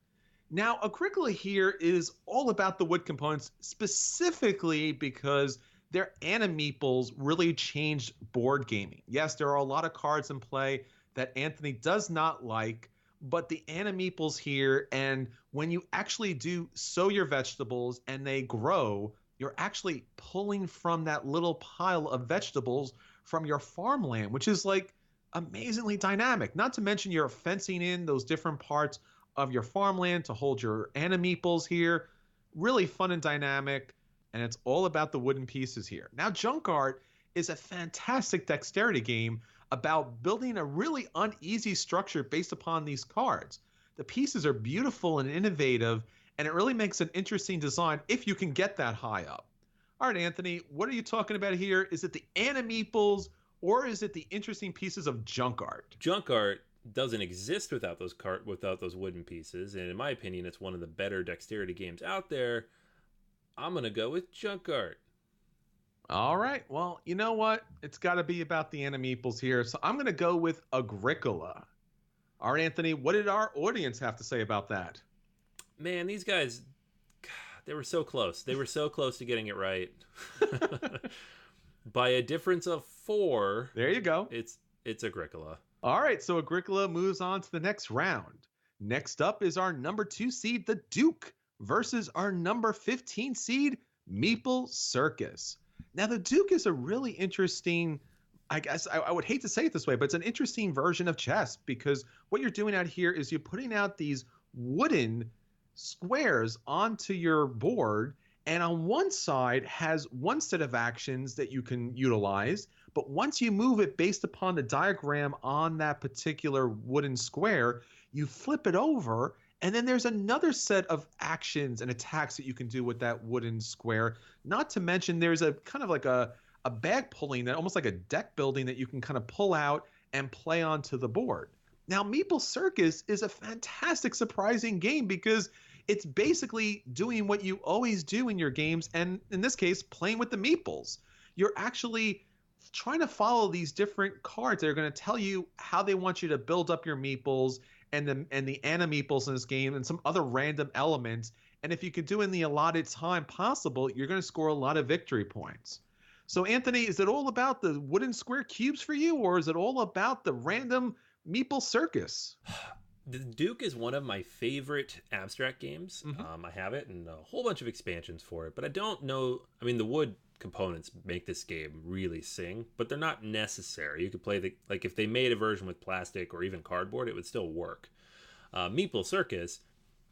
Now, Agricola here is all about the wood components, specifically because their animeeples really changed board gaming. Yes, there are a lot of cards in play that Anthony does not like, but the animeeples here, and when you actually do sow your vegetables and they grow, you're actually pulling from that little pile of vegetables from your farmland, which is like amazingly dynamic. Not to mention you're fencing in those different parts of your farmland to hold your animeeples here. Really fun and dynamic, and it's all about the wooden pieces here. Now, Junk Art is a fantastic dexterity game about building a really uneasy structure based upon these cards. The pieces are beautiful and innovative, and it really makes an interesting design if you can get that high up. All right, Anthony, what are you talking about here? Is it the animeeples, or is it the interesting pieces of Junk Art? Junk Art doesn't exist without those wooden pieces, and in my opinion, it's one of the better dexterity games out there. I'm gonna go with Junk Art. All right, well, you know what? It's got to be about the animeeples here, so I'm gonna go with Agricola. All right, Anthony, what did our audience have to say about that? Man, these guys, they were so close. They were so close to getting it right. By a difference of 4. There you go. It's Agricola. All right, so Agricola moves on to the next round. Next up is our number 2 seed, the Duke, versus our number 15 seed, Meeple Circus. Now, the Duke is a really interesting, I guess I would hate to say it this way, but it's an interesting version of chess because what you're doing out here is you're putting out these wooden squares onto your board, and on one side has one set of actions that you can utilize, but once you move it based upon the diagram on that particular wooden square, you flip it over, and then there's another set of actions and attacks that you can do with that wooden square. Not to mention there's a kind of like a bag pulling, almost like a deck building that you can kind of pull out and play onto the board. Now, Meeple Circus is a fantastic, surprising game because it's basically doing what you always do in your games, and in this case, playing with the meeples. You're actually trying to follow these different cards that are going to tell you how they want you to build up your meeples and the animeeples in this game and some other random elements. And if you can do it in the allotted time possible, you're going to score a lot of victory points. So, Anthony, is it all about the wooden square cubes for you, or is it all about the random Meeple Circus? The Duke is one of my favorite abstract games. I have it and a whole bunch of expansions for it, but I don't know. I mean, the wood components make this game really sing, but they're not necessary. You could play like if they made a version with plastic or even cardboard, it would still work. Meeple Circus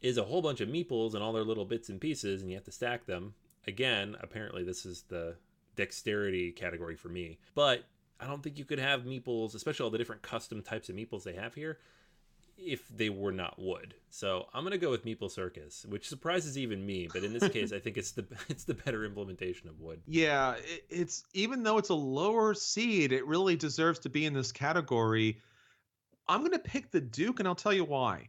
is a whole bunch of meeples and all their little bits and pieces, and you have to stack them. Again, apparently this is the dexterity category for me, but I don't think you could have meeples, especially all the different custom types of meeples they have here, if they were not wood. So I'm gonna go with Meeple Circus, which surprises even me, but in this case I think it's the better implementation of wood. Yeah, it's even though it's a lower seed, it really deserves to be in this category. I'm going to pick the Duke, and I'll tell you why.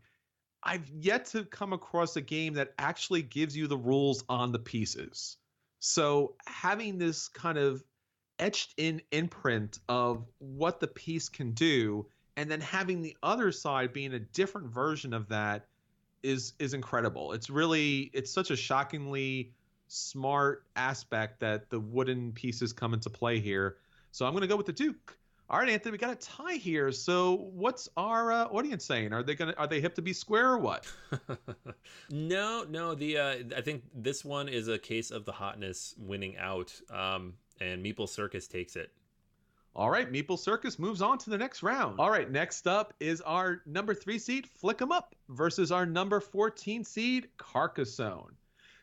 I've yet to come across a game that actually gives you the rules on the pieces. So having this kind of etched in imprint of what the piece can do, and then having the other side being a different version of that is incredible. It's such a shockingly smart aspect that the wooden pieces come into play here. So I'm going to go with the Duke. All right, Anthony, we got a tie here. So what's our audience saying? Are they hip to be square or what? No. I think this one is a case of the hotness winning out, and Meeple Circus takes it. All right, Meeple Circus moves on to the next round. All right, next up is our number 3 seed, Flick 'em Up, versus our number 14 seed, Carcassonne.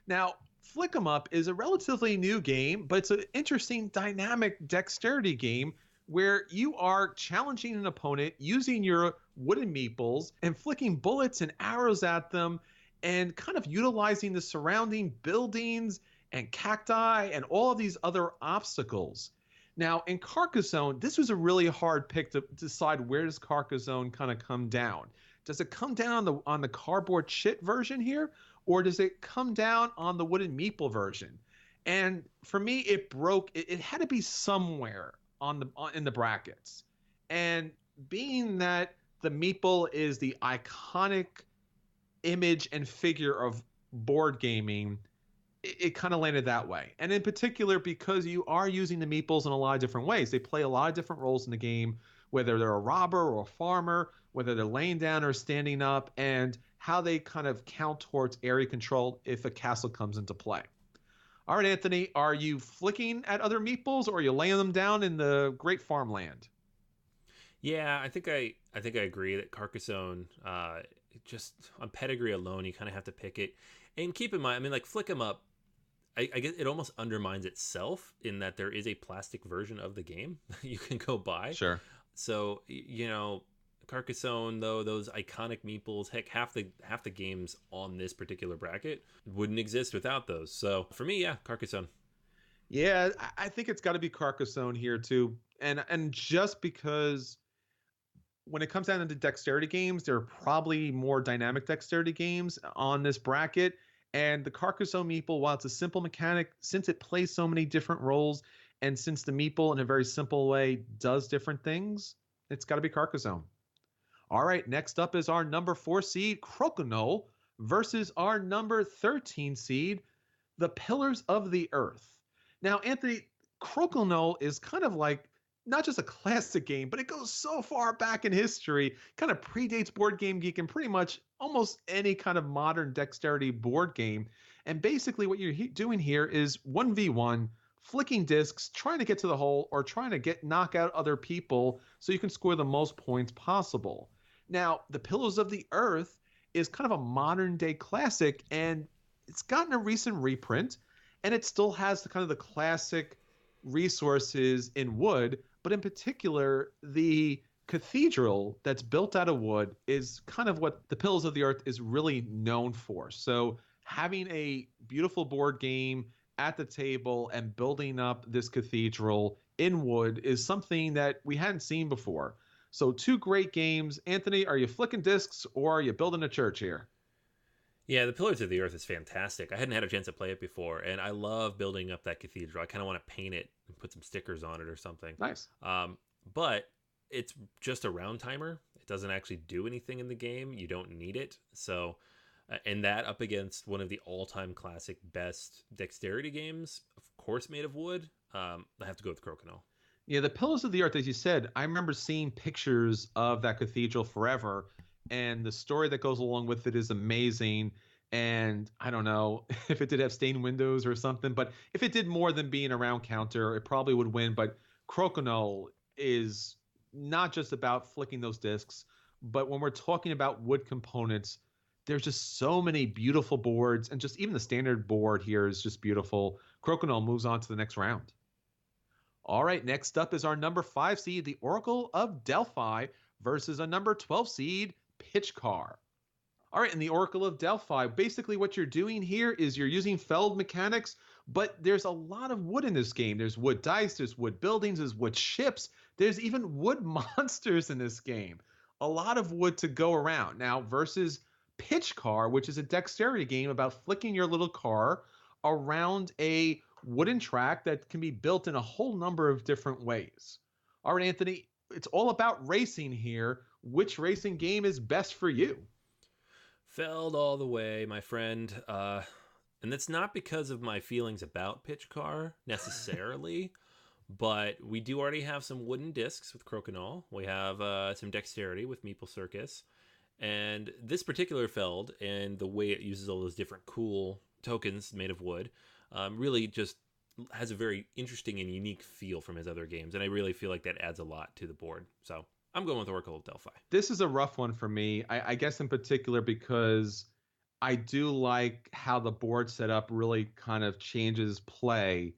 Now, Flick 'em Up is a relatively new game, but it's an interesting dynamic dexterity game where you are challenging an opponent using your wooden meeples and flicking bullets and arrows at them and kind of utilizing the surrounding buildings and cacti and all of these other obstacles. Now, in Carcassonne, this was a really hard pick to decide where does Carcassonne kind of come down. Does it come down on the cardboard chit version here, or does it come down on the wooden meeple version? And for me, it broke. It had to be somewhere in the brackets. And being that the meeple is the iconic image and figure of board gaming, it kind of landed that way. And in particular, because you are using the meeples in a lot of different ways. They play a lot of different roles in the game, whether they're a robber or a farmer, whether they're laying down or standing up, and how they kind of count towards area control if a castle comes into play. All right, Anthony, are you flicking at other meeples, or are you laying them down in the great farmland? Yeah, I think I agree that Carcassonne, just on pedigree alone, you kind of have to pick it. And keep in mind, I mean, like Flick 'em Up, I guess it almost undermines itself in that there is a plastic version of the game you can go buy. Sure. So, Carcassonne, though, those iconic meeples, heck, half the games on this particular bracket wouldn't exist without those. So for me, yeah, Carcassonne. Yeah, I think it's got to be Carcassonne here too. And just because when it comes down to dexterity games, there are probably more dynamic dexterity games on this bracket. And the Carcassonne meeple, while it's a simple mechanic, since it plays so many different roles, and since the meeple in a very simple way does different things, it's got to be Carcassonne. All right, next up is our number 4 seed, Crokinole, versus our number 13 seed, the Pillars of the Earth. Now, Anthony, Crokinole is kind of like not just a classic game, but it goes so far back in history, kind of predates Board Game Geek and pretty much almost any kind of modern dexterity board game. And basically what you're doing here is 1v1, flicking discs, trying to get to the hole, or trying to knock out other people so you can score the most points possible. Now, the Pillars of the Earth is kind of a modern day classic, and it's gotten a recent reprint, and it still has the classic resources in wood, but in particular, the cathedral that's built out of wood is kind of what the Pillars of the Earth is really known for. So having a beautiful board game at the table and building up this cathedral in wood is something that we hadn't seen before. So two great games. Anthony, are you flicking discs or are you building a church here? Yeah, the Pillars of the Earth is fantastic. I hadn't had a chance to play it before, and I love building up that cathedral. I kind of want to paint it and put some stickers on it or something. Nice. But it's just a round timer. It doesn't actually do anything in the game. You don't need it. So, and that up against one of the all-time classic best dexterity games, of course made of wood, I have to go with Crokinole. Yeah, the Pillars of the Earth, as you said, I remember seeing pictures of that cathedral forever, and the story that goes along with it is amazing. And I don't know if it did have stained windows or something, but if it did more than being a round counter, it probably would win. But Crokinole is not just about flicking those discs, but when we're talking about wood components, there's just so many beautiful boards, and just even the standard board here is just beautiful. Crokinole moves on to the next round. All right, next up is our number 5 seed, the Oracle of Delphi, versus a number 12 seed, Pitch Car. All right, in the Oracle of Delphi, basically what you're doing here is you're using Feld mechanics, but there's a lot of wood in this game. There's wood dice, there's wood buildings, there's wood ships, there's even wood monsters in this game. A lot of wood to go around. Now, versus Pitch Car, which is a dexterity game about flicking your little car around a wooden track that can be built in a whole number of different ways. All right, Anthony, it's all about racing here. Which racing game is best for you? Feld all the way, my friend. And that's not because of my feelings about Pitch Car necessarily, but we do already have some wooden discs with Crokinole. We have some dexterity with Meeple Circus. And this particular Feld and the way it uses all those different cool tokens made of wood really just has a very interesting and unique feel from his other games. And I really feel like that adds a lot to the board. So I'm going with Oracle of Delphi. This is a rough one for me. I guess in particular because I do like how the board setup really kind of changes play.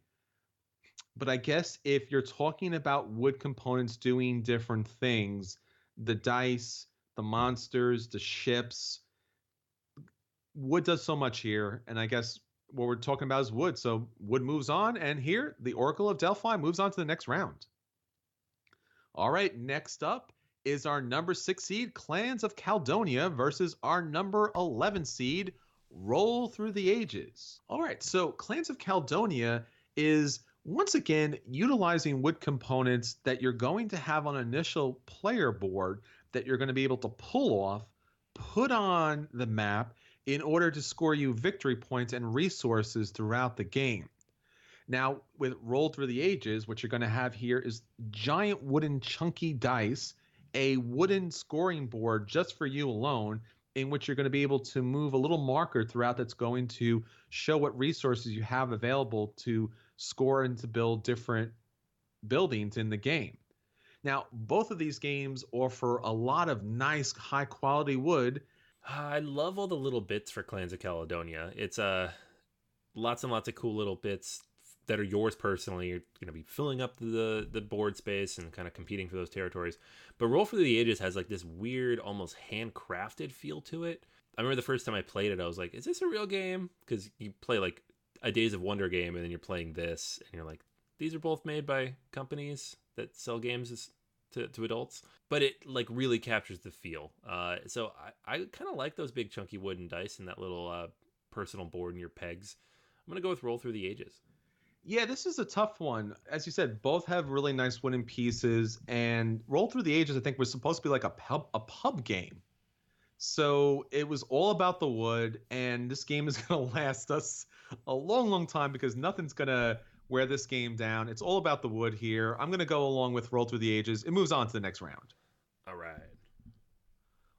But I guess if you're talking about wood components doing different things, the dice, the monsters, the ships, wood does so much here. And I guess what we're talking about is wood. So wood moves on. And here, the Oracle of Delphi moves on to the next round. All right, next up is our number 6 seed, Clans of Caledonia, versus our number 11 seed, Roll Through the Ages. All right, so Clans of Caledonia is once again utilizing wood components that you're going to have on an initial player board that you're going to be able to pull off, put on the map in order to score you victory points and resources throughout the game. Now, with Roll Through the Ages, what you're going to have here is giant wooden chunky dice, a wooden scoring board just for you alone, in which you're going to be able to move a little marker throughout that's going to show what resources you have available to score and to build different buildings in the game. Now, both of these games offer a lot of nice, high-quality wood. I love all the little bits for Clans of Caledonia. It's lots and lots of cool little bits that are yours personally. You're going to be filling up the board space and kind of competing for those territories. But Roll Through the Ages has like this weird, almost handcrafted feel to it. I remember the first time I played it, I was like, is this a real game? Because you play like a Days of Wonder game and then you're playing this and you're like, these are both made by companies that sell games to adults. But it like really captures the feel. So I kind of like those big chunky wooden dice and that little personal board and your pegs. I'm going to go with Roll Through the Ages. Yeah, this is a tough one. As you said, both have really nice wooden pieces, and Roll Through the Ages, I think, was supposed to be like a pub game. So it was all about the wood, and this game is going to last us a long, long time because nothing's going to wear this game down. It's all about the wood here. I'm going to go along with Roll Through the Ages. It moves on to the next round. All right.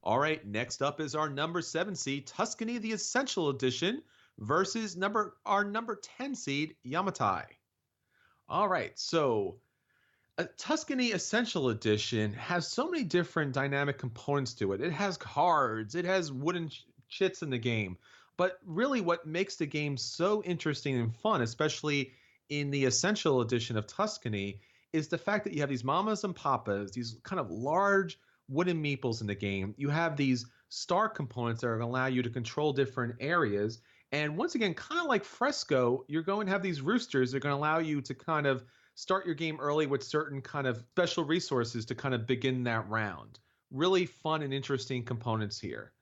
All right, next up is our number 7 seed, Tuscany the Essential Edition, versus our number 10 seed, Yamatai. All right, so a Tuscany Essential Edition has so many different dynamic components to it. It has cards, it has wooden chits in the game, but really what makes the game so interesting and fun, especially in the Essential Edition of Tuscany, is the fact that you have these mamas and papas, these kind of large wooden meeples in the game. You have these star components that are going to allow you to control different areas. And once again, kind of like Fresco, you're going to have these roosters that are going to allow you to kind of start your game early with certain kind of special resources to kind of begin that round. Really fun and interesting components here.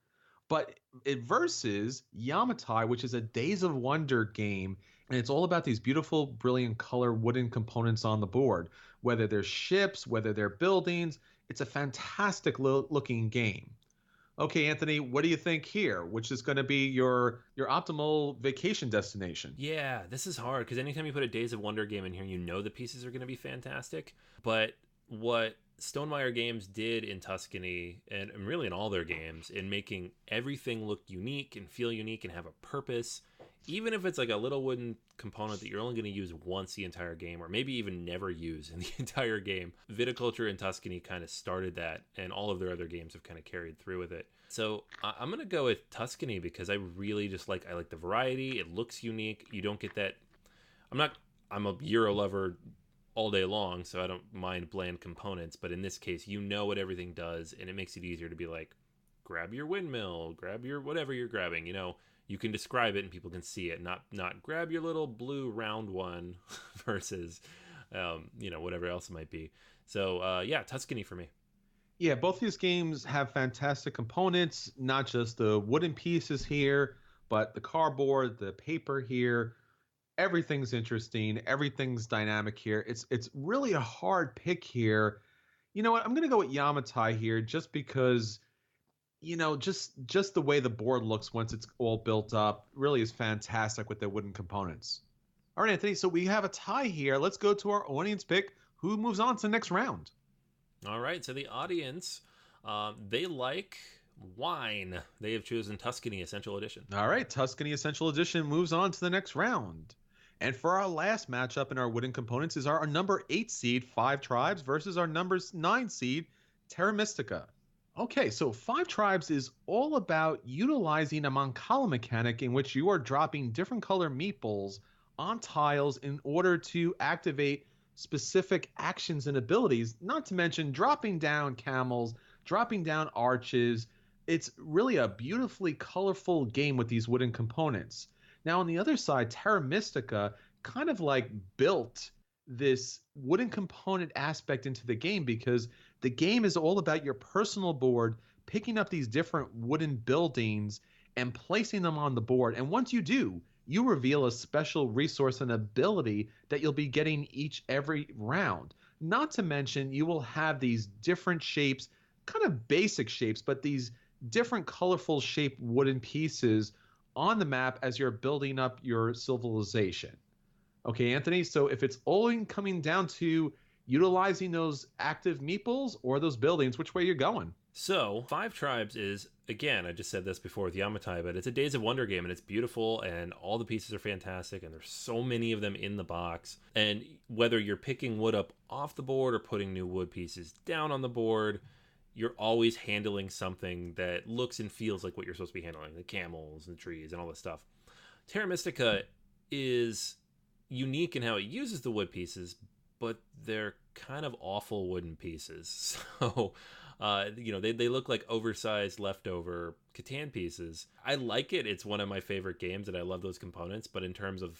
But it versus Yamatai, which is a Days of Wonder game, and it's all about these beautiful, brilliant color wooden components on the board. Whether they're ships, whether they're buildings, it's a fantastic looking game. Okay, Anthony, what do you think here? Which is going to be your optimal vacation destination? Yeah, this is hard because anytime you put a Days of Wonder game in here, you know the pieces are going to be fantastic. But what Stonemaier Games did in Tuscany, and really in all their games, in making everything look unique and feel unique and have a purpose, even if it's like a little wooden component that you're only going to use once the entire game, or maybe even never use in the entire game. Viticulture in Tuscany kind of started that, and all of their other games have kind of carried through with it. So I'm going to go with Tuscany because I really just I like the variety. It looks unique. You don't get that. I'm a Euro lover all day long, so I don't mind bland components, but in this case, you know what everything does, and it makes it easier to be like, grab your windmill, grab your whatever you're grabbing, you can describe it and people can see it, not grab your little blue round one versus whatever else it might be. So yeah, Tuscany for me. Yeah, both these games have fantastic components, not just the wooden pieces here, but the cardboard, the paper here. Everything's interesting, everything's dynamic here. It's really a hard pick here. You know what? I'm going to go with Yamatai here just because just the way the board looks once it's all built up really is fantastic with the wooden components. All right, Anthony, so we have a tie here. Let's go to our audience pick. Who moves on to the next round? All right, so the audience, they like wine. They have chosen Tuscany Essential Edition. All right, Tuscany Essential Edition moves on to the next round. And for our last matchup in our wooden components is our number 8 seed, Five Tribes, versus our number 9 seed, Terra Mystica. Okay, so Five Tribes is all about utilizing a Mancala mechanic in which you are dropping different color meeples on tiles in order to activate specific actions and abilities, not to mention dropping down camels, dropping down arches. It's really a beautifully colorful game with these wooden components. Now, on the other side, Terra Mystica kind of built this wooden component aspect into the game because the game is all about your personal board, picking up these different wooden buildings and placing them on the board. And once you do, you reveal a special resource and ability that you'll be getting every round. Not to mention, you will have these different shapes, kind of basic shapes, but these different colorful shaped wooden pieces on the map as you're building up your civilization. Okay, Anthony, so if it's all coming down to utilizing those active meeples or those buildings, which way you're going? So, Five Tribes is, again, I just said this before with Yamatai, but it's a Days of Wonder game, and it's beautiful, and all the pieces are fantastic, and there's so many of them in the box. And whether you're picking wood up off the board or putting new wood pieces down on the board, you're always handling something that looks and feels like what you're supposed to be handling, the camels and the trees and all this stuff. Terra Mystica is unique in how it uses the wood pieces, but they're kind of awful wooden pieces. So, they look like oversized leftover Catan pieces. I like it. It's one of my favorite games, and I love those components. But in terms of,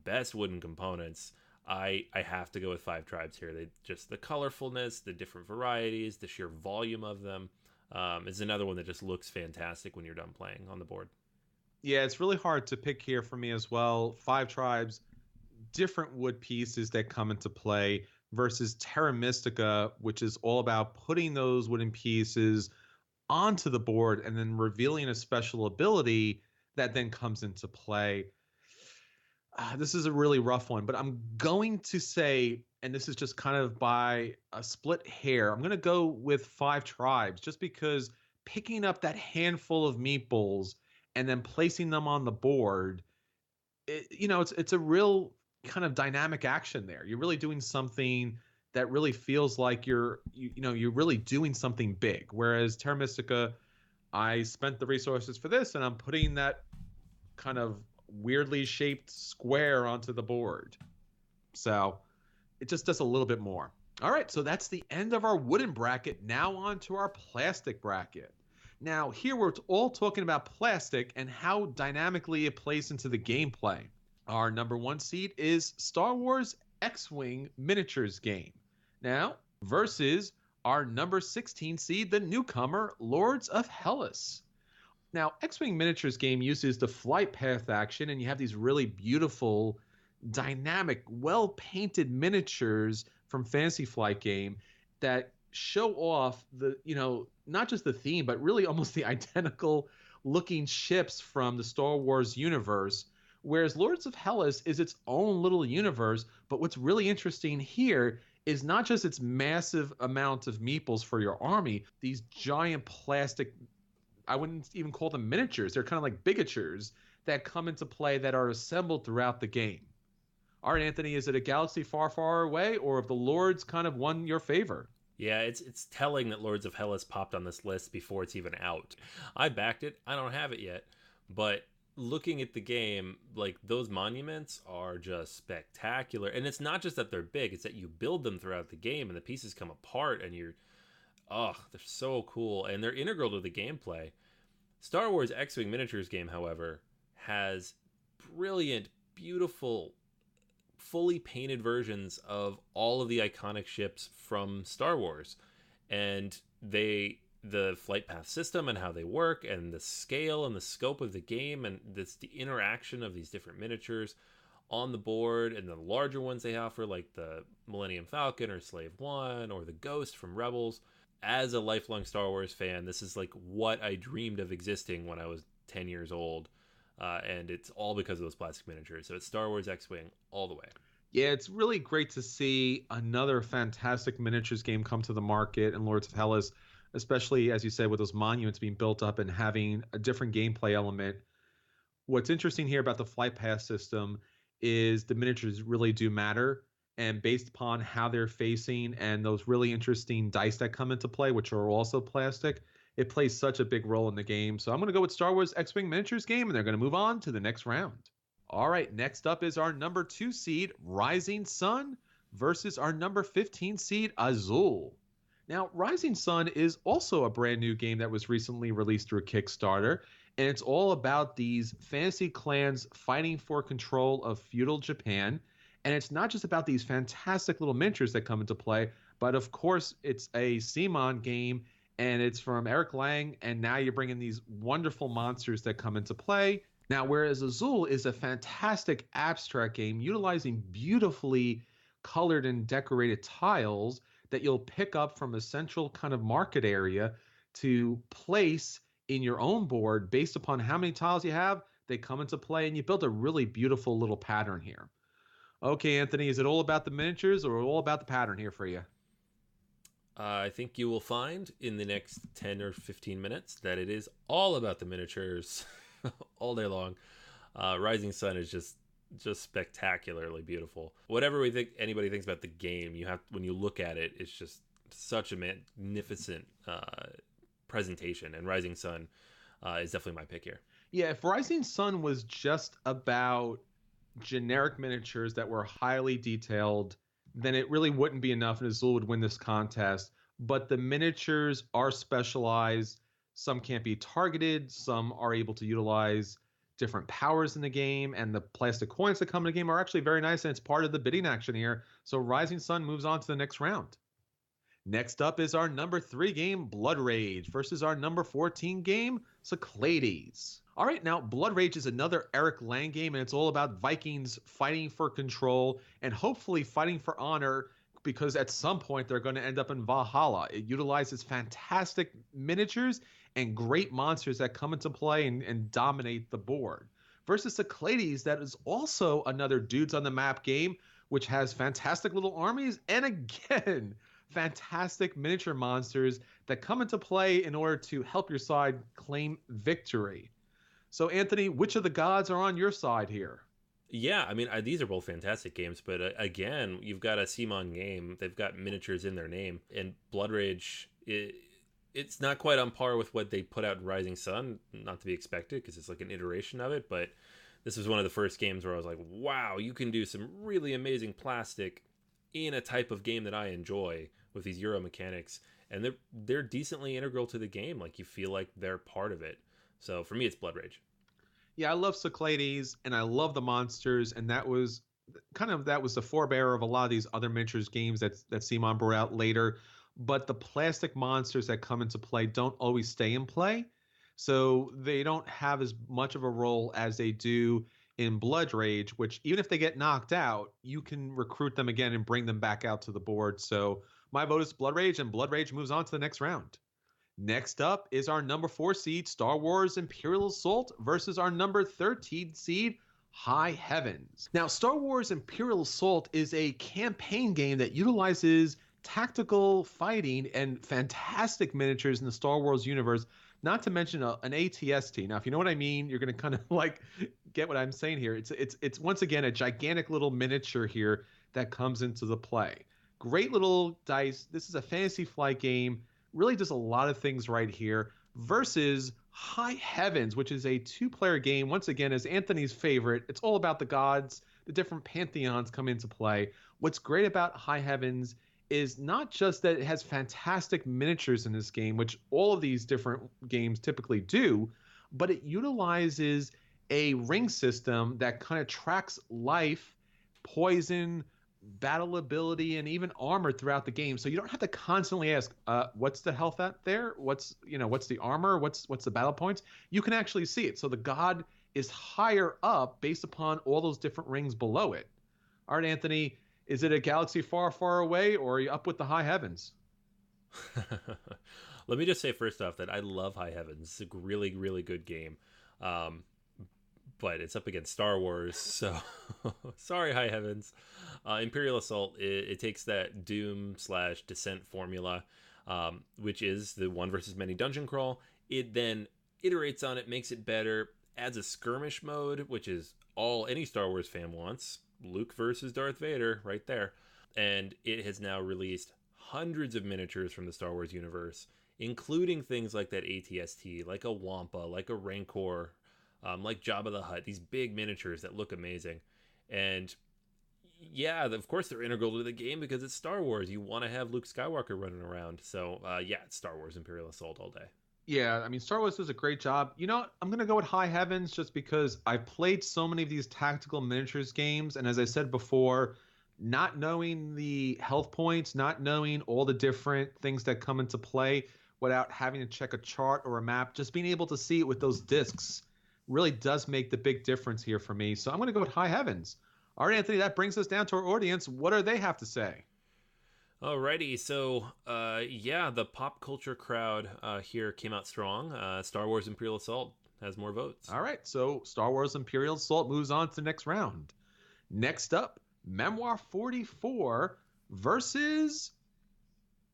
best wooden components, I have to go with Five Tribes here. The colorfulness, the different varieties, the sheer volume of them is another one that just looks fantastic when you're done playing on the board. Yeah, it's really hard to pick here for me as well. Five Tribes, different wood pieces that come into play versus Terra Mystica, which is all about putting those wooden pieces onto the board and then revealing a special ability that then comes into play. This is a really rough one, but I'm going to say, and this is just kind of by a split hair, I'm going to go with Five Tribes just because picking up that handful of meeples and then placing them on the board, it's a real kind of dynamic action there. You're really doing something that really feels like you're really doing something big. Whereas Terra Mystica, I spent the resources for this and I'm putting that kind of weirdly shaped square onto the board. So it just does a little bit more. All right, so that's the end of our wooden bracket. Now on to our plastic bracket. Now here we're all talking about plastic and how dynamically it plays into the gameplay. Our number 1 seed is Star Wars X-Wing miniatures game. Now, versus our number 16 seed, the newcomer, Lords of Hellas. Now, X-Wing miniatures game uses the flight path action, and you have these really beautiful, dynamic, well-painted miniatures from Fantasy Flight game that show off the, not just the theme, but really almost the identical looking ships from the Star Wars universe. Whereas Lords of Hellas is its own little universe, but what's really interesting here is not just its massive amount of meeples for your army, these giant plastic, I wouldn't even call them miniatures, they're kind of like bigatures that come into play that are assembled throughout the game. All right, Anthony, is it a galaxy far, far away, or have the Lords kind of won your favor? Yeah, it's telling that Lords of Hellas popped on this list before it's even out. I backed it. I don't have it yet. But looking at the game, like, those monuments are just spectacular. And it's not just that they're big, it's that you build them throughout the game and the pieces come apart and they're so cool. And they're integral to the gameplay. Star Wars X-Wing Miniatures game, however, has brilliant, beautiful, fully painted versions of all of the iconic ships from Star Wars, and the flight path system and how they work and the scale and the scope of the game and the interaction of these different miniatures on the board, and the larger ones they offer, like the Millennium Falcon or Slave One or the Ghost from Rebels. As a lifelong Star Wars fan, this is like what I dreamed of existing when I was 10 years old. And it's all because of those plastic miniatures. So it's Star Wars X-Wing all the way. Yeah, it's really great to see another fantastic miniatures game come to the market in Lords of Hellas, especially, as you said, with those monuments being built up and having a different gameplay element. What's interesting here about the flight path system is the miniatures really do matter. And based upon how they're facing and those really interesting dice that come into play, which are also plastic, it plays such a big role in the game. So I'm going to go with Star Wars X-Wing Miniatures game, and they're going to move on to the next round. All right, next up is our number 2 seed, Rising Sun, versus our number 15 seed, Azul. Now, Rising Sun is also a brand new game that was recently released through Kickstarter, and it's all about these fantasy clans fighting for control of feudal Japan. And it's not just about these fantastic little miniatures that come into play, but of course, it's a CMON game, and it's from Eric Lang, and now you're bringing these wonderful monsters that come into play. Now, whereas Azul is a fantastic abstract game utilizing beautifully colored and decorated tiles that you'll pick up from a central kind of market area to place in your own board based upon how many tiles you have, they come into play, and you build a really beautiful little pattern here. Okay, Anthony, is it all about the miniatures or all about the pattern here for you? I think you will find in the next 10 or 15 minutes that it is all about the miniatures all day long. Rising Sun is just spectacularly beautiful. Whatever anybody thinks about the game, when you look at it, it's just such a magnificent presentation, and Rising Sun is definitely my pick here. Yeah, if Rising Sun was just about generic miniatures that were highly detailed, then it really wouldn't be enough, and Azul would win this contest. But the miniatures are specialized. Some can't be targeted. Some are able to utilize different powers in the game, and the plastic coins that come in the game are actually very nice, and it's part of the bidding action here. So Rising Sun moves on to the next round. Next up is our number 3 game, Blood Rage, versus our number 14 game, Cyclades. All right, now Blood Rage is another Eric Lang game, and it's all about Vikings fighting for control and hopefully fighting for honor, because at some point they're going to end up in Valhalla. It utilizes fantastic miniatures and great monsters that come into play and dominate the board. Versus Cyclades, that is also another Dudes on the Map game, which has fantastic little armies and, again, fantastic miniature monsters that come into play in order to help your side claim victory. So, Anthony, which of the gods are on your side here? Yeah, I mean, these are both fantastic games, but again, you've got a CMON game. They've got miniatures in their name, and Blood Rage, it's not quite on par with what they put out in Rising Sun, not to be expected, because it's like an iteration of it, but this was one of the first games where I was like, wow, you can do some really amazing plastic in a type of game that I enjoy with these Euro mechanics, and they're decently integral to the game. Like, you feel like they're part of it. So for me, it's Blood Rage. Yeah, I love Cyclades, and I love the monsters, and that was kind of that was the forebearer of a lot of these other miniatures games that Simon brought out later. But the plastic monsters that come into play don't always stay in play, so they don't have as much of a role as they do in Blood Rage. Which even if they get knocked out, you can recruit them again and bring them back out to the board. So my vote is Blood Rage, and Blood Rage moves on to the next round. Next up is our number 4 seed Star Wars Imperial Assault versus our number 13 seed High Heavens. Now, Star Wars Imperial Assault is a campaign game that utilizes tactical fighting and fantastic miniatures in the Star Wars universe, not to mention an ATST. Now, if you know what I mean, you're going to kind of like get what I'm saying here. It's once again a gigantic little miniature here that comes into the play. Great little dice. This is a Fantasy Flight game. Really does a lot of things right here versus High Heavens, which is a 2-player game. Once again, as Anthony's favorite, it's all about the gods. The different pantheons come into play. What's great about High Heavens is not just that it has fantastic miniatures in this game, which all of these different games typically do, but it utilizes a ring system that kind of tracks life, poison, battle ability, and even armor throughout the game. So you don't have to constantly ask, what's the health out there? What's the armor? What's the battle points? You can actually see it. So the god is higher up based upon all those different rings below it. All right, Anthony, is it a galaxy far, far away, or are you up with the High Heavens? Let me just say first off that I love High Heavens. It's a really, really good game. But it's up against Star Wars, so sorry, High Heavens. Imperial Assault, it takes that Doom/Descent formula, which is the one versus many dungeon crawl. It then iterates on it, makes it better, adds a skirmish mode, which is all any Star Wars fan wants. Luke versus Darth Vader, right there. And it has now released hundreds of miniatures from the Star Wars universe, including things like that ATST, like a Wampa, like a Rancor, like Jabba the Hutt, these big miniatures that look amazing. And yeah, of course they're integral to the game because it's Star Wars. You want to have Luke Skywalker running around. So yeah, it's Star Wars Imperial Assault all day. Yeah, I mean, Star Wars does a great job. You know what? I'm going to go with High Heavens just because I've played so many of these tactical miniatures games. And as I said before, not knowing the health points, not knowing all the different things that come into play without having to check a chart or a map, just being able to see it with those discs really does make the big difference here for me. So I'm going to go with High Heavens. All right, Anthony, that brings us down to our audience. What do they have to say? Alrighty, so yeah, the pop culture crowd here came out strong. Star Wars Imperial Assault has more votes. All right, so Star Wars Imperial Assault moves on to the next round. Next up, Memoir 44 versus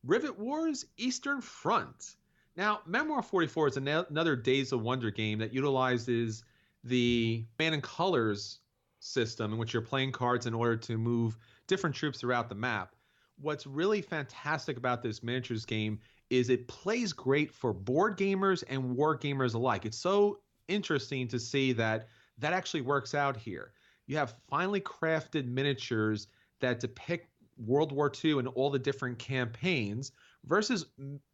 Rivet Wars Eastern Front. Now, Memoir 44 is another Days of Wonder game that utilizes the Command and Colors system in which you're playing cards in order to move different troops throughout the map. What's really fantastic about this miniatures game is it plays great for board gamers and war gamers alike. It's so interesting to see that actually works out here. You have finely crafted miniatures that depict World War II and all the different campaigns versus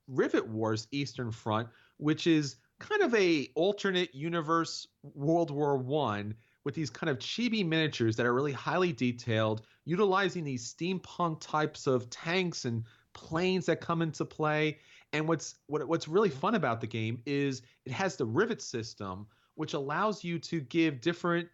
Rivet Wars Eastern Front, which is kind of a alternate universe World War I with these kind of chibi miniatures that are really highly detailed, utilizing these steampunk types of tanks and planes that come into play. And what's really fun about the game is it has the rivet system, which allows you to give different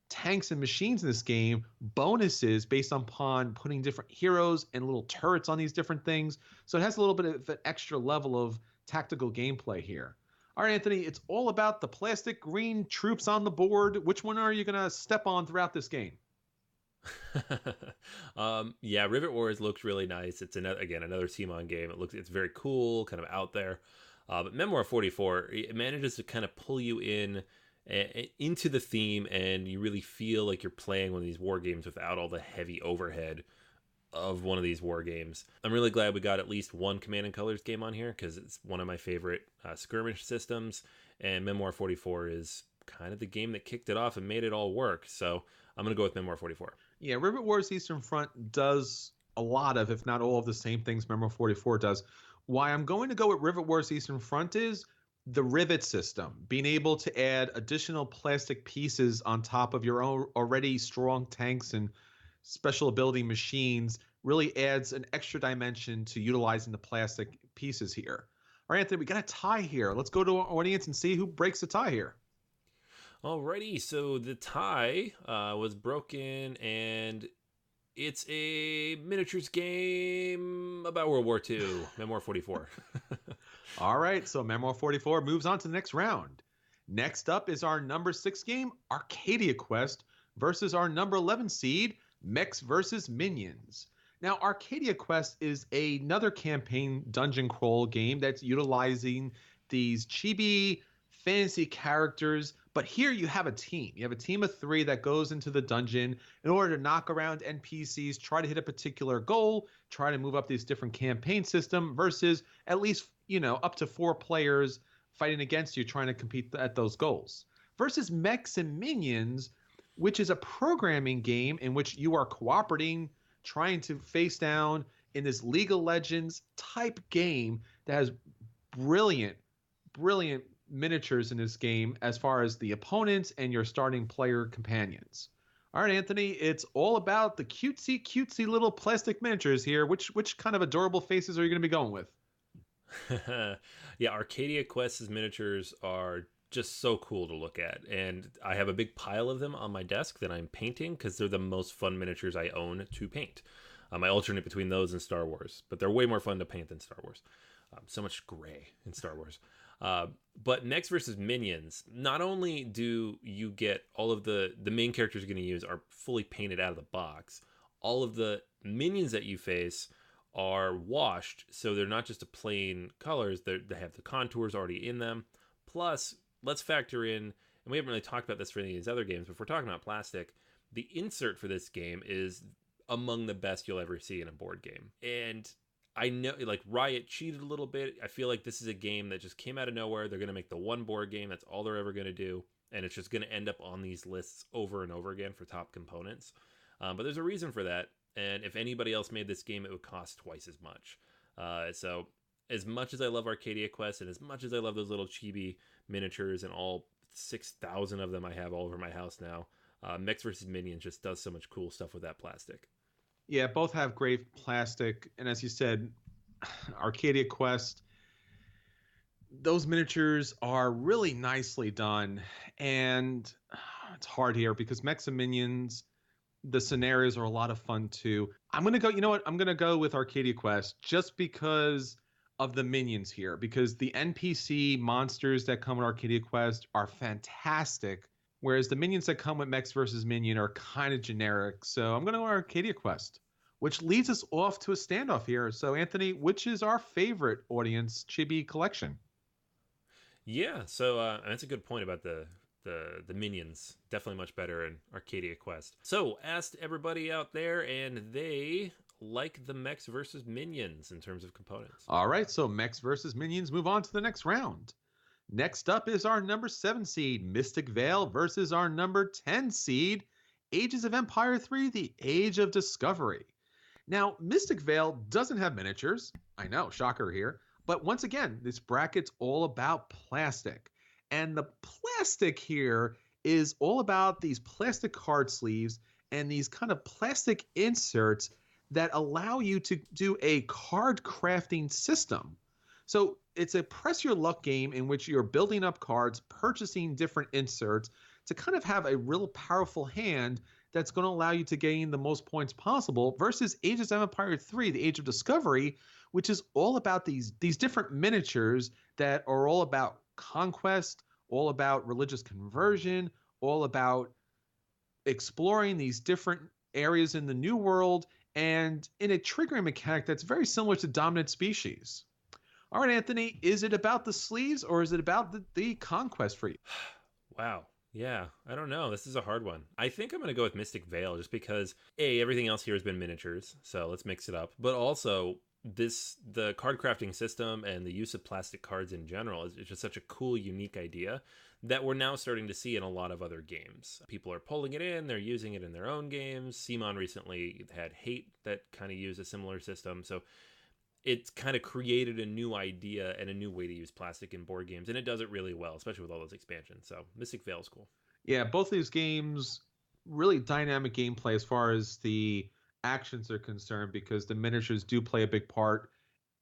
tanks and machines in this game bonuses based upon putting different heroes and little turrets on these different things. So it has a little bit of an extra level of tactical gameplay here. All right, Anthony, it's all about the plastic green troops on the board. Which one are you going to step on throughout this game? Yeah, Rivet Wars looks really nice. It's another Simon game. It's very cool, kind of out there. But Memoir 44, it manages to kind of pull you into the theme, and you really feel like you're playing one of these war games without all the heavy overhead of one of these war games. I'm really glad we got at least one Command and Colors game on here because it's one of my favorite skirmish systems, and Memoir 44 is kind of the game that kicked it off and made it all work. So I'm going to go with Memoir 44. Yeah, Rivet Wars Eastern Front does a lot of, if not all of the same things Memoir 44 does. Why I'm going to go with Rivet Wars Eastern Front is The rivet system, being able to add additional plastic pieces on top of your own already strong tanks and special ability machines, really adds an extra dimension to utilizing the plastic pieces here. All right, Anthony, we got a tie here. Let's go to our audience and see who breaks the tie here. Alrighty, so the tie was broken, and it's a miniatures game about World War II, Memoir 44. All right, so Memoir 44 moves on to the next round. Next up is our number 6 game, Arcadia Quest, versus our number 11 seed, Mechs vs. Minions. Now, Arcadia Quest is another campaign dungeon crawl game that's utilizing these chibi fantasy characters, but here you have a team. You have a team of 3 that goes into the dungeon in order to knock around NPCs, try to hit a particular goal, try to move up this different campaign system versus at least, up to 4 players fighting against you trying to compete at those goals. Versus Mechs and Minions, which is a programming game in which you are cooperating, trying to face down in this League of Legends type game that has brilliant miniatures in this game as far as the opponents and your starting player companions. All right, Anthony, it's all about the cutesy little plastic miniatures here. Which kind of adorable faces are you going to be going with? Yeah, Arcadia Quest's miniatures are just so cool to look at, and I have a big pile of them on my desk that I'm painting because they're the most fun miniatures I own to paint. I alternate between those and Star Wars, but they're way more fun to paint than Star Wars. So much gray in Star Wars. But Mechs versus Minions, not only do you get all of the main characters you're going to use are fully painted out of the box, all of the minions that you face are washed, so they're not just a plain colors, they have the contours already in them. Plus, let's factor in, and we haven't really talked about this for any of these other games, but if we're talking about plastic, the insert for this game is among the best you'll ever see in a board game. And I know, like, Riot cheated a little bit. I feel like this is a game that just came out of nowhere. They're going to make the one board game. That's all they're ever going to do. And it's just going to end up on these lists over and over again for top components. But there's a reason for that. And if anybody else made this game, it would cost twice as much. So as much as I love Arcadia Quest and as much as I love those little chibi miniatures and all 6,000 of them I have all over my house now, Mechs vs. Minions just does so much cool stuff with that plastic. Yeah, both have great plastic. And as you said, Arcadia Quest, those miniatures are really nicely done. And it's hard here because Mechs and Minions, the scenarios are a lot of fun too. I'm going to go, you know what? I'm going to go with Arcadia Quest just because of the minions here, because the NPC monsters that come with Arcadia Quest are fantastic, whereas the minions that come with Mechs vs. Minion are kind of generic. So I'm going to go Arcadia Quest, which leads us off to a standoff here. So Anthony, which is our favorite audience chibi collection? Yeah, so that's a good point about the minions. Definitely much better in Arcadia Quest. So asked everybody out there, and they like the Mechs versus Minions in terms of components. All right, so Mechs versus Minions move on to the next round. Next up is our number 7 seed, Mystic Vale, versus our number 10 seed, Ages of Empire 3, The Age of Discovery. Now, Mystic Vale doesn't have miniatures. I know, shocker here. But once again, this bracket's all about plastic. And the plastic here is all about these plastic card sleeves and these kind of plastic inserts that allow you to do a card crafting system. So it's a press your luck game in which you're building up cards, purchasing different inserts to kind of have a real powerful hand that's going to allow you to gain the most points possible versus Ages of Empire 3, The Age of Discovery, which is all about these different miniatures that are all about conquest, all about religious conversion, all about exploring these different areas in the new world, and in a triggering mechanic that's very similar to Dominant Species. All right, Anthony, is it about the sleeves or is it about the conquest for you? Wow. Yeah, I don't know. This is a hard one. I think I'm going to go with Mystic Vale just because, A, everything else here has been miniatures, so let's mix it up. But also, the card crafting system and the use of plastic cards in general is just such a cool, unique idea that we're now starting to see in a lot of other games. People are pulling it in, they're using it in their own games. Simon recently had Hate that kind of used a similar system. So it's kind of created a new idea and a new way to use plastic in board games, and it does it really well, especially with all those expansions. So Mystic Vale is cool. Yeah, both of these games, really dynamic gameplay as far as the actions are concerned, because the miniatures do play a big part,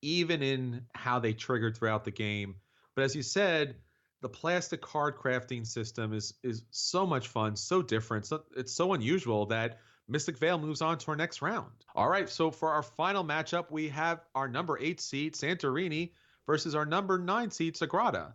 even in how they trigger throughout the game. But as you said, the plastic card crafting system is so much fun, so different. So it's so unusual that Mystic Vale moves on to our next round. All right, so for our final matchup, we have our number 8 seed, Santorini, versus our number 9 seed, Sagrada.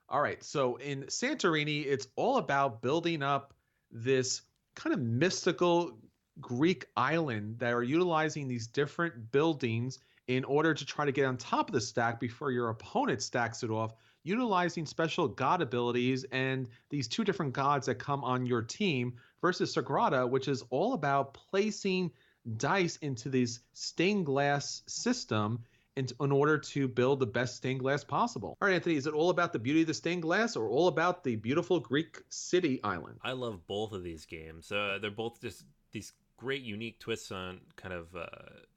All right, so in Santorini, it's all about building up this kind of mystical Greek island that are utilizing these different buildings in order to try to get on top of the stack before your opponent stacks it off, utilizing special god abilities and these two different gods that come on your team, versus Sagrada, which is all about placing dice into this stained glass system in order to build the best stained glass possible. All right, Anthony, is it all about the beauty of the stained glass or all about the beautiful Greek city island? I love both of these games. They're both just these great unique twists on kind of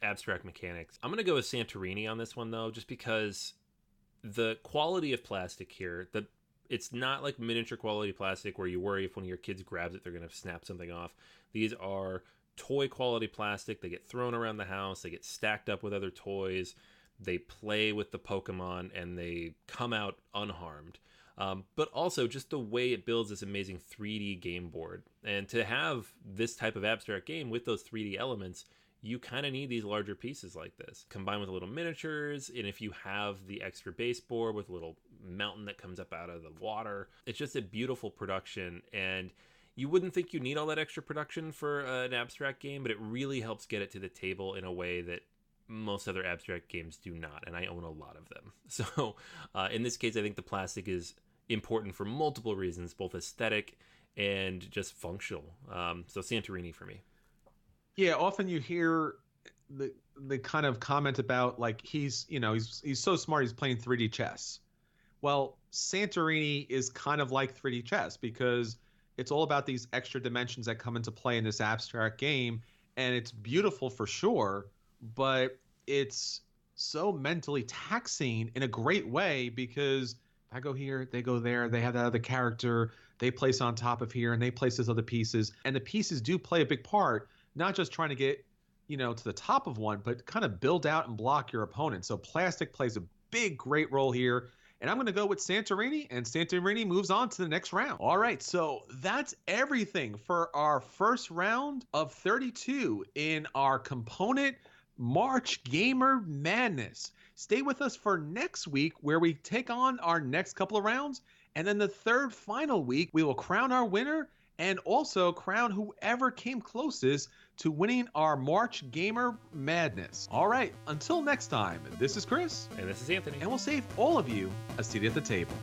abstract mechanics. I'm going to go with Santorini on this one, though, just because the quality of plastic here, it's not like miniature quality plastic where you worry if one of your kids grabs it, they're going to snap something off. These are toy quality plastic. They get thrown around the house. They get stacked up with other toys. They play with the Pokemon and they come out unharmed. But also just the way it builds this amazing 3D game board. And to have this type of abstract game with those 3D elements, you kind of need these larger pieces like this, combined with little miniatures. And if you have the extra baseboard with a little mountain that comes up out of the water, it's just a beautiful production. And you wouldn't think you need all that extra production for an abstract game, but it really helps get it to the table in a way that most other abstract games do not, and I own a lot of them. So in this case, I think the plastic is important for multiple reasons, both aesthetic and just functional. So Santorini for me. Yeah, often you hear the kind of comment about like he's so smart he's playing 3D chess. Well, Santorini is kind of like 3D chess because it's all about these extra dimensions that come into play in this abstract game, and it's beautiful for sure, but it's so mentally taxing in a great way because if I go here, they go there, they have that other character, they place on top of here, and they place those other pieces, and the pieces do play a big part, not just trying to get, to the top of one, but kind of build out and block your opponent. So plastic plays a big, great role here. And I'm going to go with Santorini, and Santorini moves on to the next round. All right, so that's everything for our first round of 32 in our component March Gamer Madness. Stay with us for next week where we take on our next couple of rounds. And then the third final week, we will crown our winner and also crown whoever came closest to winning our March Gamer Madness. All right, until next time, this is Chris. And this is Anthony. And we'll save all of you a seat at the table.